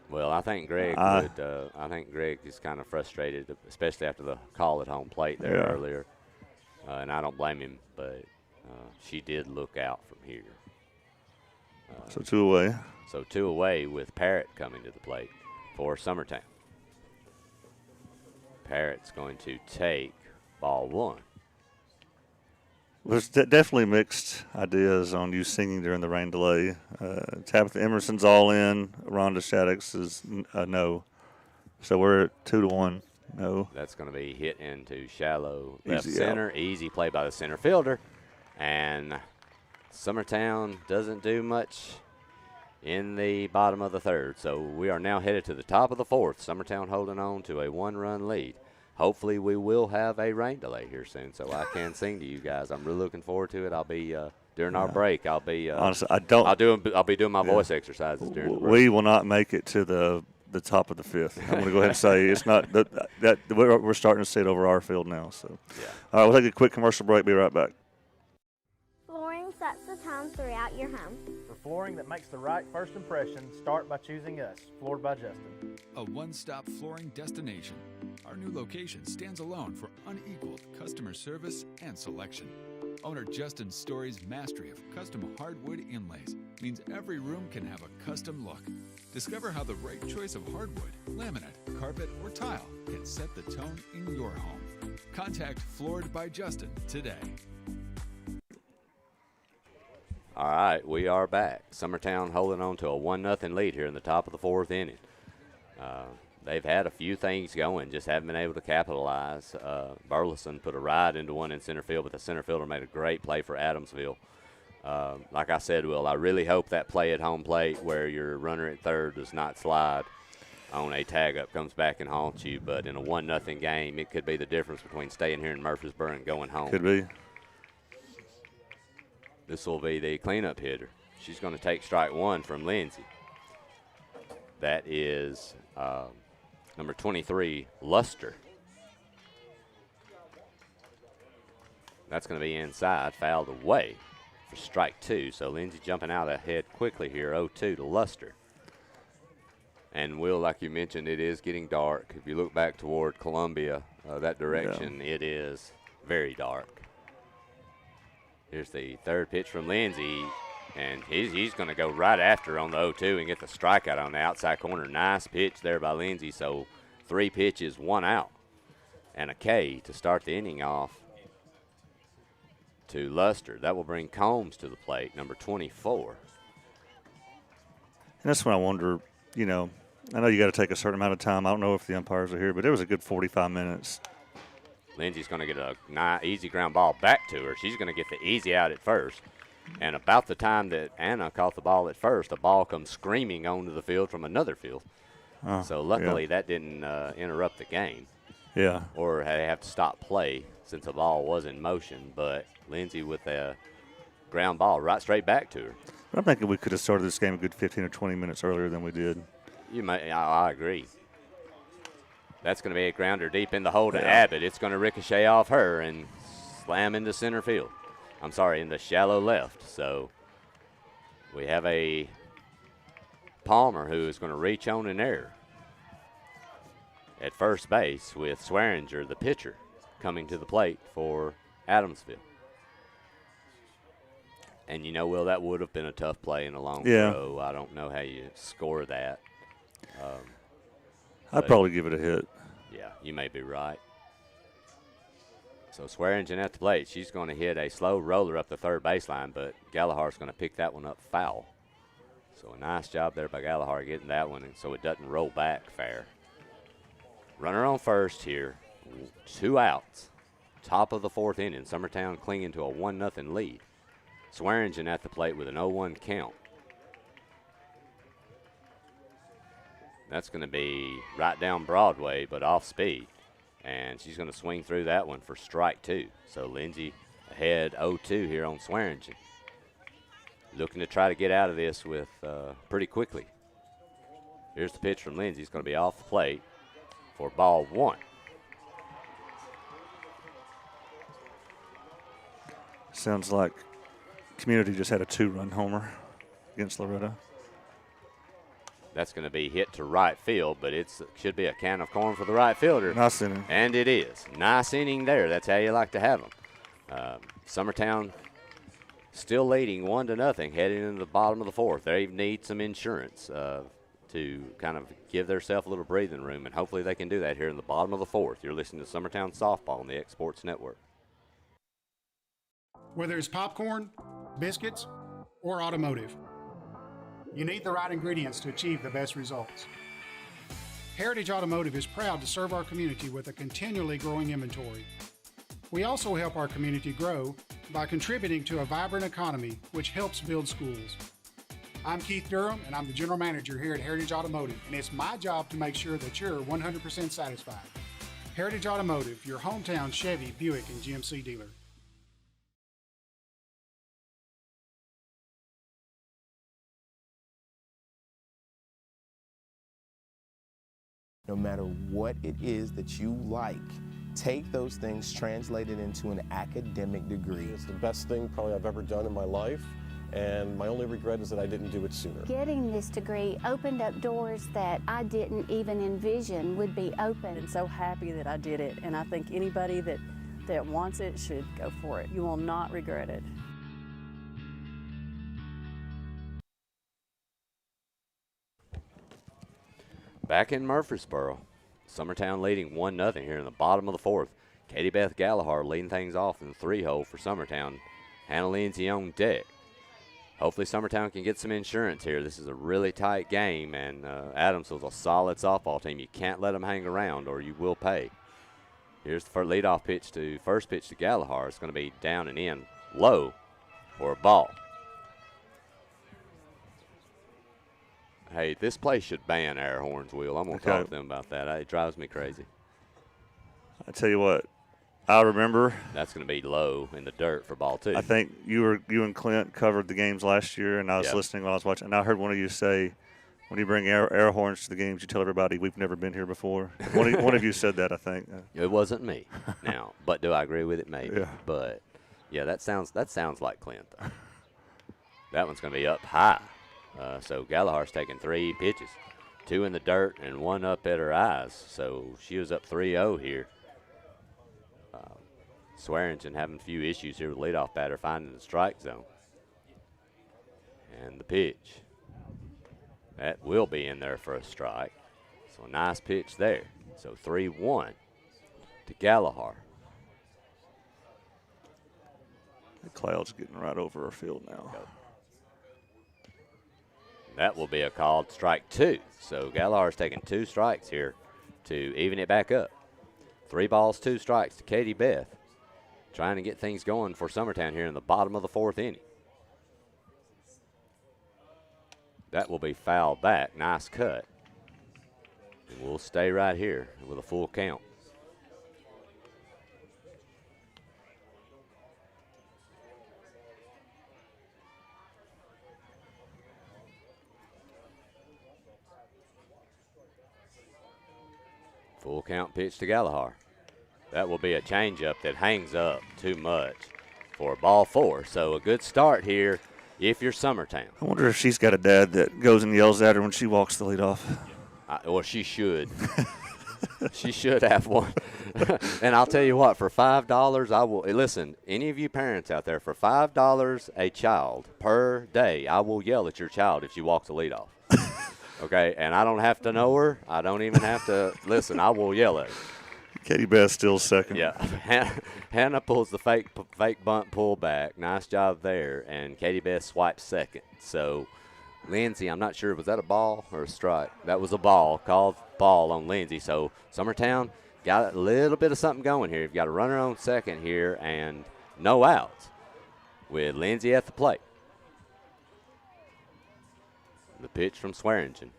well, I think Greg would. I think Greg is kind of frustrated, especially after the call at home plate there earlier, and I don't blame him. But she did look out from here. So 2 away. So 2 away with Parrott coming to the plate for Summertown. Parrott's going to take ball 1. There's definitely mixed ideas on you singing during the rain delay. Tabitha Emerson's all in. Rhonda Shaddix is no. So we're at 2-1. No. That's going to be hit into shallow left center. Easy play by the center fielder. And Summertown doesn't do much in the bottom of the third. So we are now headed to the top of the fourth. Summertown holding on to a 1-run lead. Hopefully we will have a rain delay here soon so I can sing to you guys. I'm really looking forward to it. I'll be during our break. I'll be honestly, I'll be doing my voice exercises during the break. We will not make it to the top of the fifth. I'm going to go ahead and say it's not that we're starting to see it over our field now. So, all right, we'll take a quick commercial break. Be right back. Flooring sets the tone throughout your home. For flooring that makes the right first impression, start by choosing us, Floored by Justin. A one-stop flooring destination. Our new location stands alone for unequaled customer service and selection. Owner Justin Story's mastery of custom hardwood inlays means every room can have a custom look. Discover how the right choice of hardwood, laminate, carpet, or tile can set the tone in your home. Contact Floored by Justin today. All right, we are back. Summertown holding on to a 1-0 lead here in the top of the fourth inning. They've had a few things going, just haven't been able to capitalize. Burleson put a ride into one in center field, but the center fielder made a great play for Adamsville. Like I said, Will, I really hope that play at home plate where your runner at third does not slide on a tag-up comes back and haunts you. But in a 1-0 game, it could be the difference between staying here in Murfreesboro and going home. Could be. This will be the cleanup hitter. She's going to take strike 1 from Lindsay. That is number 23, Luster. That's going to be inside, fouled away for strike 2. So Lindsay jumping out ahead quickly here, 0-2 to Luster. And Will, like you mentioned, it is getting dark. If you look back toward Columbia, that direction, it is very dark. Here's the third pitch from Lindsay, and he's going to go right after on the 0-2 and get the strikeout on the outside corner. Nice pitch there by Lindsay. So 3 pitches, 1 out, and a K to start the inning off to Luster. That will bring Combs to the plate, number 24. And that's when I wonder, I know you got to take a certain amount of time. I don't know if the umpires are here, but it was a good 45 minutes. Lindsay's going to get a easy ground ball back to her. She's going to get the easy out at first. And about the time that Anna caught the ball at first, the ball comes screaming onto the field from another field. So luckily that didn't interrupt the game. Yeah. Or they have to stop play since the ball was in motion. But Lindsay with a ground ball right straight back to her. I'm thinking we could have started this game a good 15 or 20 minutes earlier than we did. I agree. That's going to be a grounder deep in the hole to Abbott. It's going to ricochet off her and slam into center field. I'm sorry, in the shallow left. So we have a Palmer who is going to reach on an error at first base with Swearinger, the pitcher, coming to the plate for Adamsville. And Will, that would have been a tough play in a long throw. I don't know how you score that. I'd probably give it a hit. Yeah, you may be right. So Swearingen at the plate. She's going to hit a slow roller up the third baseline, but Gallahar's going to pick that one up foul. So a nice job there by Gallahar getting that one, and so it doesn't roll back fair. Runner on first here. 2 outs. Top of the fourth inning. Summertown clinging to a 1-0 lead. Swearingen at the plate with an 0-1 count. That's going to be right down Broadway, but off speed. And she's going to swing through that one for strike 2. So Lindsay ahead 0-2 here on Swearingen. looking to try to get out of this with pretty quickly. Here's the pitch from Lindsay. He's going to be off the plate for ball 1. Sounds like Community just had a 2-run homer against Loretto. That's going to be hit to right field, but it should be a can of corn for the right fielder. Nice inning. And it is. Nice inning there. That's how you like to have them. Summertown still leading 1-0 heading into the bottom of the 4th. They need some insurance to kind of give themselves a little breathing room, and hopefully they can do that here in the bottom of the 4th. You're listening to Summertown Softball on the X Sports Network. Whether it's popcorn, biscuits, or automotive, you need the right ingredients to achieve the best results. Heritage Automotive is proud to serve our community with a continually growing inventory. We also help our community grow by contributing to a vibrant economy, which helps build schools. I'm Keith Durham, and I'm the General Manager here at Heritage Automotive, and it's my job to make sure that you're 100% satisfied. Heritage Automotive, your hometown Chevy, Buick, and GMC dealer. No matter what it is that you like, take those things, translate it into an academic degree. It's the best thing probably I've ever done in my life, and my only regret is that I didn't do it sooner. Getting this degree opened up doors that I didn't even envision would be open. I'm so happy that I did it, and I think anybody that wants it should go for it. You will not regret it. Back in Murfreesboro, Summertown leading 1-0 here in the bottom of the 4th. Katie Beth Gallagher leading things off in the 3-hole for Summertown. Hannah Lindsay on deck. Hopefully Summertown can get some insurance here. This is a really tight game, and Adamsville's a solid softball team. You can't let them hang around or you will pay. Here's the first pitch to Gallagher. It's going to be down and in low for a ball. Hey, this place should ban air horns, Will. I'm going to talk to them about that. It drives me crazy. I tell you what, I remember. That's going to be low in the dirt for ball 2. I think you and Clint covered the games last year, and I was listening while I was watching. And I heard one of you say, when you bring air horns to the games, you tell everybody we've never been here before. One of you said that, I think. It wasn't me. Now, but do I agree with it? Maybe. Yeah. But yeah, that sounds like Clint though. That one's going to be up high. So Gallagher's taking 3 pitches, 2 in the dirt and 1 up at her eyes. So she was up 3-0 here. Swearingen having a few issues here with leadoff batter finding the strike zone. And the pitch. That will be in there for a strike. So a nice pitch there. So 3-1 to Gallagher. The cloud's getting right over our field now. That will be a called strike 2. So Gallagher's taking 2 strikes here to even it back up. 3 balls, 2 strikes to Katie Beth. Trying to get things going for Summertown here in the bottom of the 4th inning. That will be fouled back. Nice cut. And we'll stay right here with a full count. Full count pitch to Gallagher. That will be a changeup that hangs up too much for ball 4. So a good start here if you're Summertown. I wonder if she's got a dad that goes and yells at her when she walks the leadoff. Or she should. She should have one. And I'll tell you what, for $5, I will. Listen, any of you parents out there, for $5 a child per day, I will yell at your child if she walks the leadoff. Okay, and I don't have to know her. I don't even have to listen. I will yell at her. Katie Beth still second. Yeah, Hannah pulls the fake bunt pull back. Nice job there, and Katie Beth swipes second. So, Lindsay, I'm not sure, was that a ball or a strike? That was a ball, called ball on Lindsay. So, Summertown got a little bit of something going here. You've got a runner on second here and no outs with Lindsay at the plate. The pitch from Swearingen.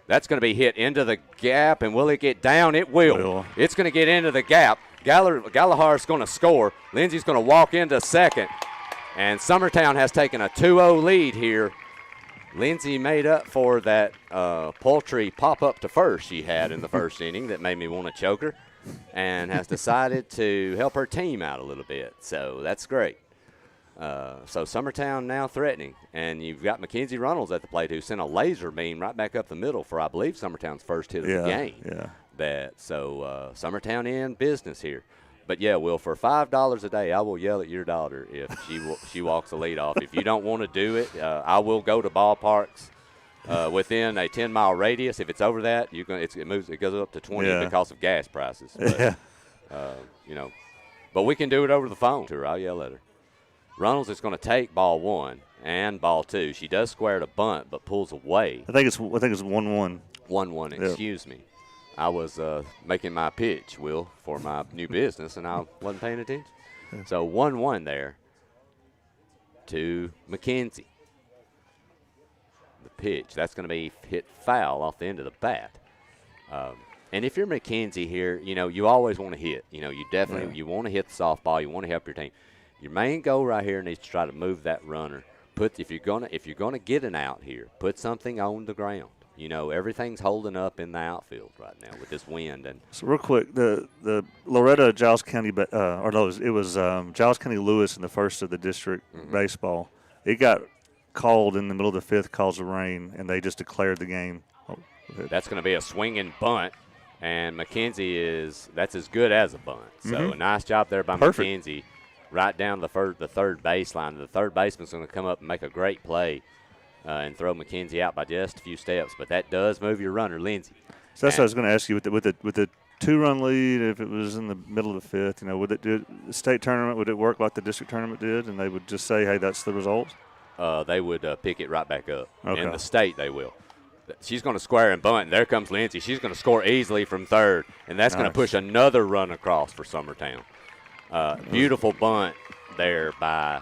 That's going to be hit into the gap, and will it get down? It will. It's going to get into the gap. Gallagher's going to score. Lindsay's going to walk into second, And Summertown has taken a 2-0 lead here. Lindsay made up for that poultry pop-up to first she had in the first inning that made me want to choke her, and has decided to help her team out a little bit. So that's great. So Summertown now threatening, and you've got Mackenzie Runnels at the plate who sent a laser beam right back up the middle for, I believe, Summertown's first hit of the game. Summertown in business here. But, yeah, Will, for $5 a day, I will yell at your daughter if she walks the lead off. If you don't want to do it, I will go to ballparks within a 10-mile radius. If it's over that, it goes up to 20 because of gas prices. But, but we can do it over the phone to her. I'll yell at her. Runnels is going to take ball 1 and ball 2. She does square to bunt, but pulls away. I think it's 1-1. 1-1. Excuse me. I was making my pitch, Will, for my new business, and I wasn't paying attention. So 1-1 there to McKenzie. The pitch, that's going to be hit foul off the end of the bat. And if you're McKenzie here, you always want to hit. You definitely you want to hit the softball. You want to help your team. Your main goal right here needs to try to move that runner. If you're gonna get an out here, put something on the ground. Everything's holding up in the outfield right now with this wind. And so real quick, the Loretta Giles County, it was Giles County Lewis in the first of the district baseball. It got called in the middle of the fifth because of rain, and they just declared the game. That's going to be a swinging bunt, and McKenzie that's as good as a bunt. So a nice job there by McKenzie, right down the third baseline. The third baseman's going to come up and make a great play. And throw McKenzie out by just a few steps, but that does move your runner, Lindsay. So that's what I was going to ask you with the 2-run lead. If it was in the middle of the fifth, would it do the state tournament? Would it work like the district tournament did, and they would just say, "Hey, that's the result"? They would pick it right back up. Okay. In the state, they will. She's going to square and bunt, and there comes Lindsay. She's going to score easily from third, and that's going to push another run across for Summertown. Beautiful bunt there by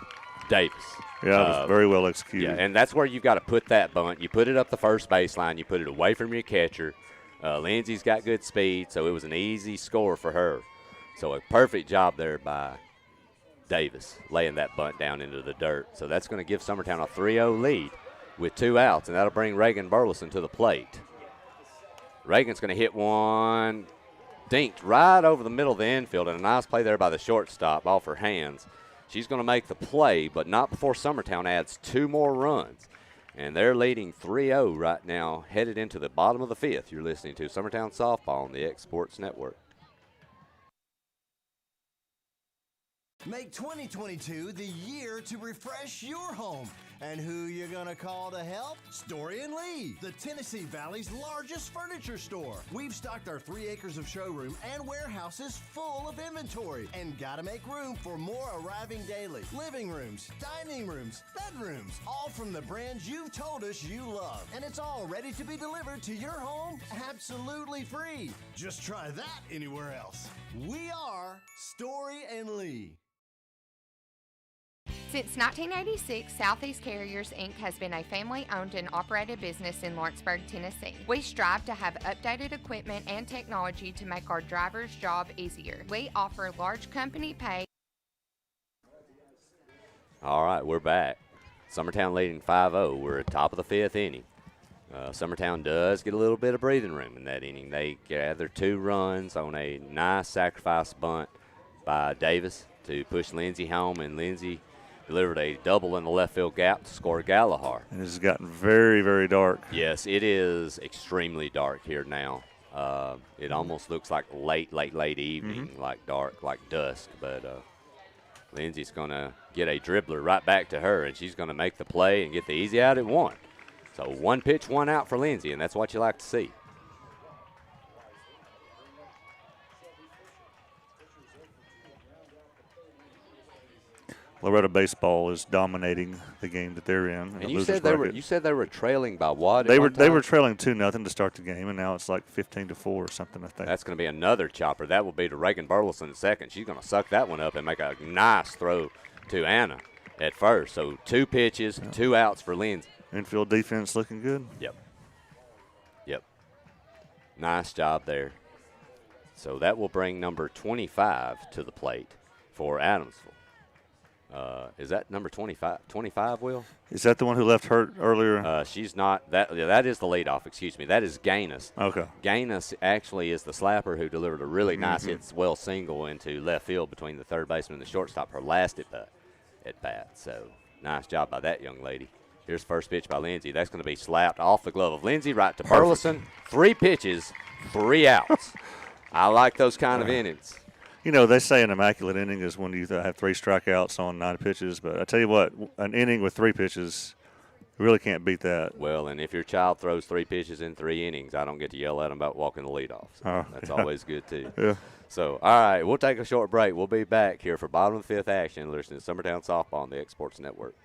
Davis. Yeah, it was very well executed. Yeah, and that's where you've got to put that bunt. You put it up the first baseline. You put it away from your catcher. Lindsay's got good speed, so it was an easy score for her. So a perfect job there by Davis, laying that bunt down into the dirt. So that's going to give Summertown a 3-0 lead with 2 outs, and that'll bring Reagan Burleson to the plate. Reagan's going to hit one, dinked right over the middle of the infield, and a nice play there by the shortstop off her hands. She's going to make the play, but not before Summertown adds 2 more runs. And they're leading 3-0 right now, headed into the bottom of the fifth. You're listening to Summertown Softball on the X Sports Network. Make 2022 the year to refresh your home. And who you gonna call to help? Story and Lee, the Tennessee Valley's largest furniture store. We've stocked our 3 acres of showroom and warehouses full of inventory, and gotta make room for more arriving daily. Living rooms, dining rooms, bedrooms, all from the brands you've told us you love. And it's all ready to be delivered to your home absolutely free. Just try that anywhere else. We are Story and Lee. Since 1986, Southeast Carriers, Inc. has been a family-owned and operated business in Lawrenceburg, Tennessee. We strive to have updated equipment and technology to make our drivers' job easier. We offer large company pay. All right, we're back. Summertown leading 5-0. We're at top of the fifth inning. Summertown does get a little bit of breathing room in that inning. They gather 2 runs on a nice sacrifice bunt by Davis to push Lindsay home, and Lindsay delivered a double in the left field gap to score Gallagher. And it's gotten very, very dark. Yes, it is extremely dark here now. It almost looks like late evening, like dark, like dusk. But Lindsay's going to get a dribbler right back to her, and she's going to make the play and get the easy out at 1. So 1 pitch, 1 out for Lindsay, and that's what you like to see. Loretta baseball is dominating the game that they're in. And you said they were trailing by what? They were trailing 2-0 to start the game, and now it's like 15-4 or something like that. That's going to be another chopper. That will be to Reagan Burleson in second. She's going to suck that one up and make a nice throw to Anna at first. So 2 pitches, 2 outs for Lindsay. Infield defense looking good. Yep. Nice job there. So that will bring number 25 to the plate for Adamsville. Is that number 25? 25, Will? Is that the one who left hurt earlier? She's not. That is the leadoff. Excuse me. That is Gaines. Okay. Gaines actually is the slapper who delivered a really nice hit, well single into left field between the third baseman and the shortstop. Her last at bat. So nice job by that young lady. Here's first pitch by Lindsay. That's going to be slapped off the glove of Lindsay right to Burleson. 3 pitches, 3 outs. I like those kind of innings. You know, they say an immaculate inning is when you have 3 strikeouts on 9 pitches. But I tell you what, an inning with 3 pitches, you really can't beat that. Well, and if your child throws 3 pitches in 3 innings, I don't get to yell at them about walking the leadoff. So that's always good, too. Yeah. So, all right, we'll take a short break. We'll be back here for bottom of the 5th action, listening to Summertown Softball on the Exports Network.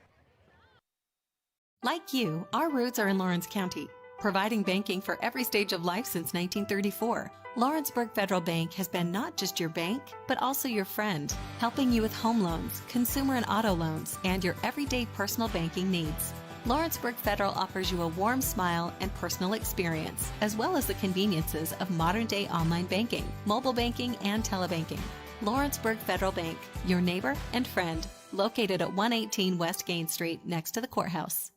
Like you, our roots are in Lawrence County, providing banking for every stage of life since 1934. Lawrenceburg Federal Bank has been not just your bank, but also your friend, helping you with home loans, consumer and auto loans, and your everyday personal banking needs. Lawrenceburg Federal offers you a warm smile and personal experience, as well as the conveniences of modern-day online banking, mobile banking, and telebanking. Lawrenceburg Federal Bank, your neighbor and friend, located at 118 West Gain Street next to the courthouse.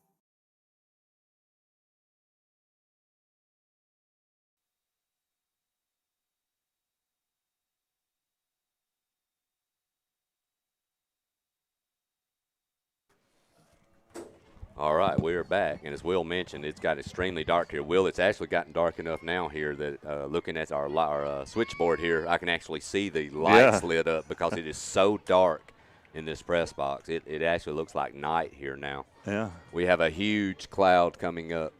All right, we are back, and as Will mentioned, it's got extremely dark here. Will, it's actually gotten dark enough now here that looking at our switchboard here, I can actually see the lights lit up because it is so dark in this press box. It actually looks like night here now. Yeah. We have a huge cloud coming up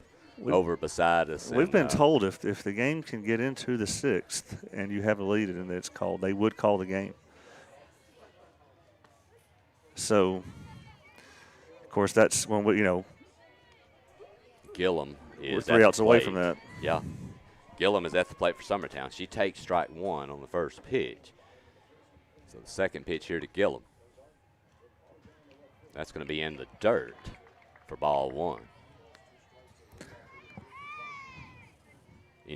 over beside us. We've been told if the game can get into the 6th and you have a lead and it's called, they would call the game. So, of course, that's when we, Gillum is we're 3 outs away from that. Yeah. Gillum is at the plate for Summertown. She takes strike 1 on the first pitch. So the second pitch here to Gillum. That's going to be in the dirt for ball 1.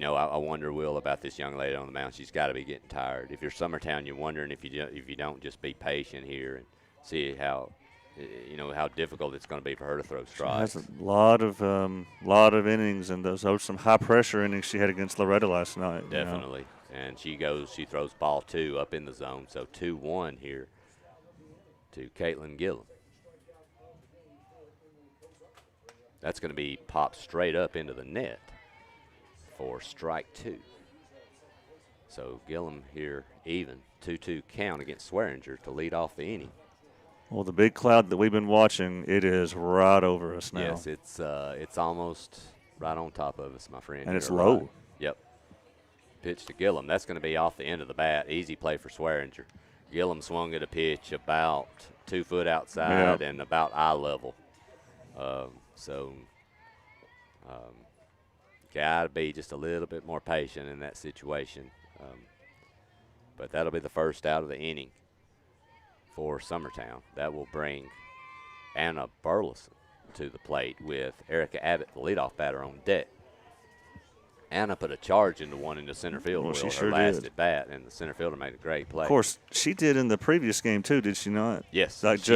I wonder, Will, about this young lady on the mound. She's got to be getting tired. If you're Summertown, you're wondering if you don't just be patient here and see how difficult it's going to be for her to throw strikes. She has a lot of innings, and those are some high pressure innings she had against Loretta last night. Definitely. And she throws ball 2 up in the zone. So 2-1 here to Caitlin Gillum. That's going to be popped straight up into the net for strike 2. So Gillum here even 2-2 count against Swearinger to lead off the inning. Well, the big cloud that we've been watching, it is right over us now. Yes, it's almost right on top of us, my friend. And it's You're low. Right. Yep. Pitch to Gillum. That's going to be off the end of the bat. Easy play for Swearinger. Gillum swung at a pitch about 2 foot outside and about eye level. Got to be just a little bit more patient in that situation. But that'll be the first out of the inning for Summertown. That will bring Anna Burleson to the plate with Erica Abbott, the leadoff batter, on deck. Anna put a charge into one into center field. Well, she her sure last did. at bat, and the center fielder made a great play. Of course, she did in the previous game too, did she not? Yes, Like she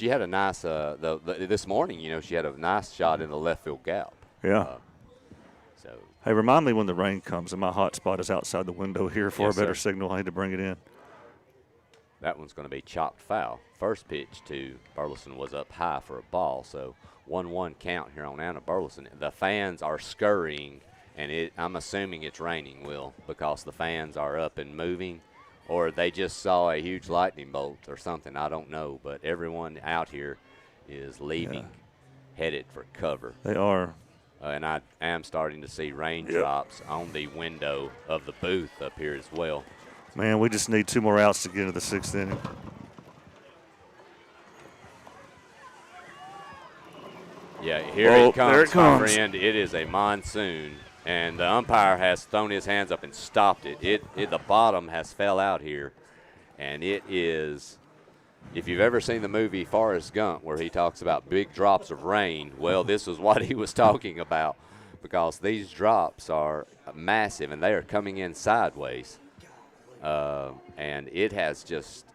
had a nice. This morning, she had a nice shot in the left field gap. Yeah. So. Hey, remind me when the rain comes and my hot spot is outside the window here for Yes, a better sir. signal. I need to bring it in. That one's going to be chopped foul. First pitch to Burleson was up high for a ball, so 1-1 count here on Anna Burleson. The fans are scurrying, and I'm assuming it's raining, Will, because the fans are up and moving, or they just saw a huge lightning bolt or something. I don't know, but everyone out here is leaving, headed for cover. They are. And I am starting to see raindrops on the window of the booth up here as well. Man, we just need 2 more outs to get into the 6th inning. Yeah, here it comes, my friend. It is a monsoon, and the umpire has thrown his hands up and stopped it. The bottom has fell out here, and it is, if you've ever seen the movie Forrest Gump where he talks about big drops of rain, well, this is what he was talking about, because these drops are massive, and they are coming in sideways. And it has just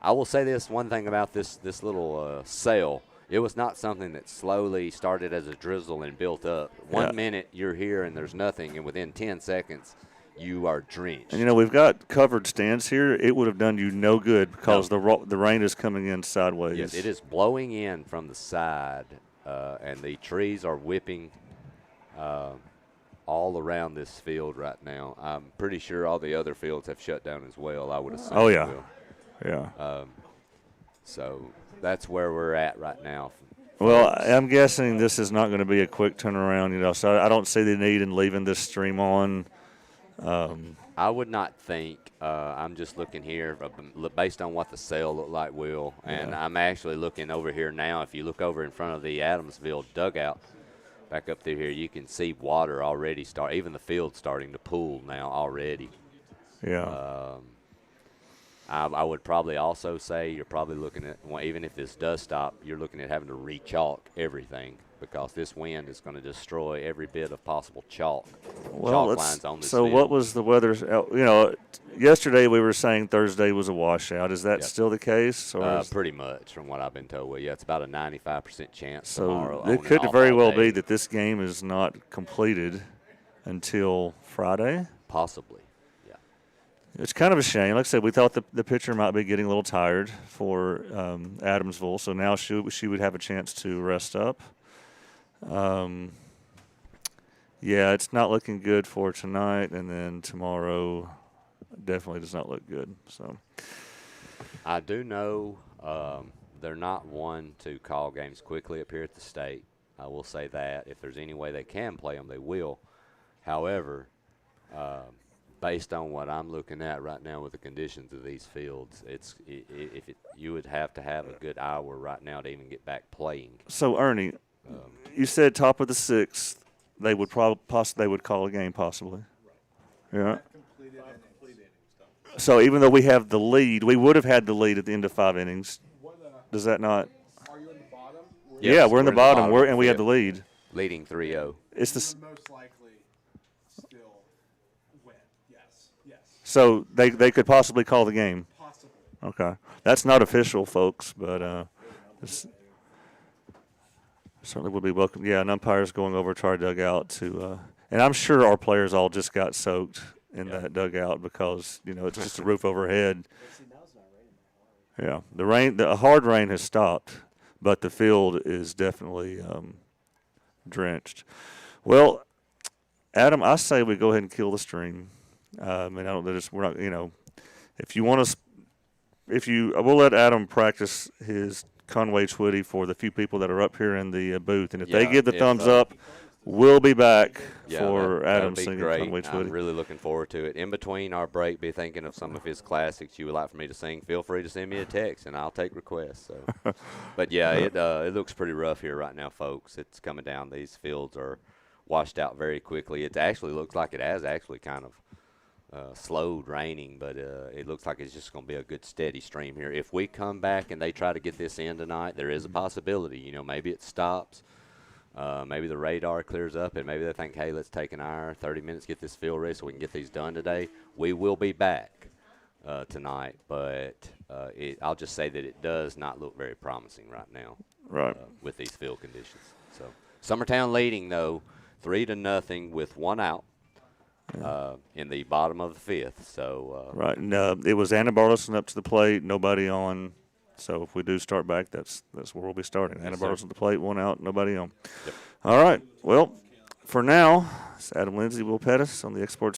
I will say this one thing about this little sale. It was not something that slowly started as a drizzle and built up. One minute you're here and there's nothing, and within 10 seconds you are drenched. And, we've got covered stands here. It would have done you no good because the rain is coming in sideways. Yes, it is blowing in from the side, and the trees are whipping all around this field right now. I'm pretty sure all the other fields have shut down as well, I would assume. Oh, yeah. Yeah. So that's where we're at right now. Well, I'm guessing this is not going to be a quick turnaround, so I don't see the need in leaving this stream on. I would not think. I'm just looking here based on what the sale looked like, Will, and I'm actually looking over here now. If you look over in front of the Adamsville dugout, back up through here, you can see water already start. Even the field starting to pool now already. Yeah. I would probably also say you're probably looking at, even if this does stop, you're looking at having to re-chalk everything because this wind is going to destroy every bit of possible chalk lines on this field. What was the weather? Yesterday we were saying Thursday was a washout. Is that still the case? Or pretty much from what I've been told. Well, it's about a 95% chance so tomorrow. It could very well be that this game is not completed until Friday. Possibly. It's kind of a shame. Like I said, we thought the pitcher might be getting a little tired for Adamsville, so now she would have a chance to rest up. It's not looking good for tonight, and then tomorrow definitely does not look good. So I do know they're not one to call games quickly up here at the state. I will say that. If there's any way they can play them, they will. However, based on what I'm looking at right now with the conditions of these fields, you would have to have a good hour right now to even get back playing. So Ernie, you said top of the sixth, they would they would call a game possibly. Yeah. So even though we have the lead, we would have had the lead at the end of 5 innings. Does that not? Are you in the bottom? Yes, we're in the bottom. And we have the lead. Leading 3-0. It's the most likely still win. Yes. So they could possibly call the game. Possibly. Okay, that's not official, folks, but certainly would be welcome. Yeah, an umpire's going over to our dugout to, and I'm sure our players all just got soaked in that dugout because it's just a roof overhead. Yeah, the hard rain has stopped, but the field is definitely drenched. Well, Adam, I say we go ahead and kill the stream. We're not, if you want to, we'll let Adam practice his Conway Twitty for the few people that are up here in the booth, and if they give the thumbs up, we'll be back for Adam singing Conway Twitty. I'm really looking forward to it. In between our break, be thinking of some of his classics you would like for me to sing. Feel free to send me a text, and I'll take requests. So. But, it looks pretty rough here right now, folks. It's coming down. These fields are washed out very quickly. It actually looks like it has actually kind of slowed raining, but it looks like it's just going to be a good steady stream here. If we come back and they try to get this in tonight, there is a possibility. Maybe it stops. Maybe the radar clears up, and maybe they think, hey, let's take an hour, 30 minutes, get this field ready so we can get these done today. We will be back tonight, but I'll just say that it does not look very promising right now with these field conditions. So Summertown leading, though, 3-0 with 1 out. In the bottom of the fifth. So right, and it was Anna Bartleston up to the plate, nobody on. So if we do start back, that's where we'll be starting. Anna Bartleston at the plate, 1 out, nobody on. Yep. All right. Well, for now, it's Adam Lindsay, Will Pettis on the Export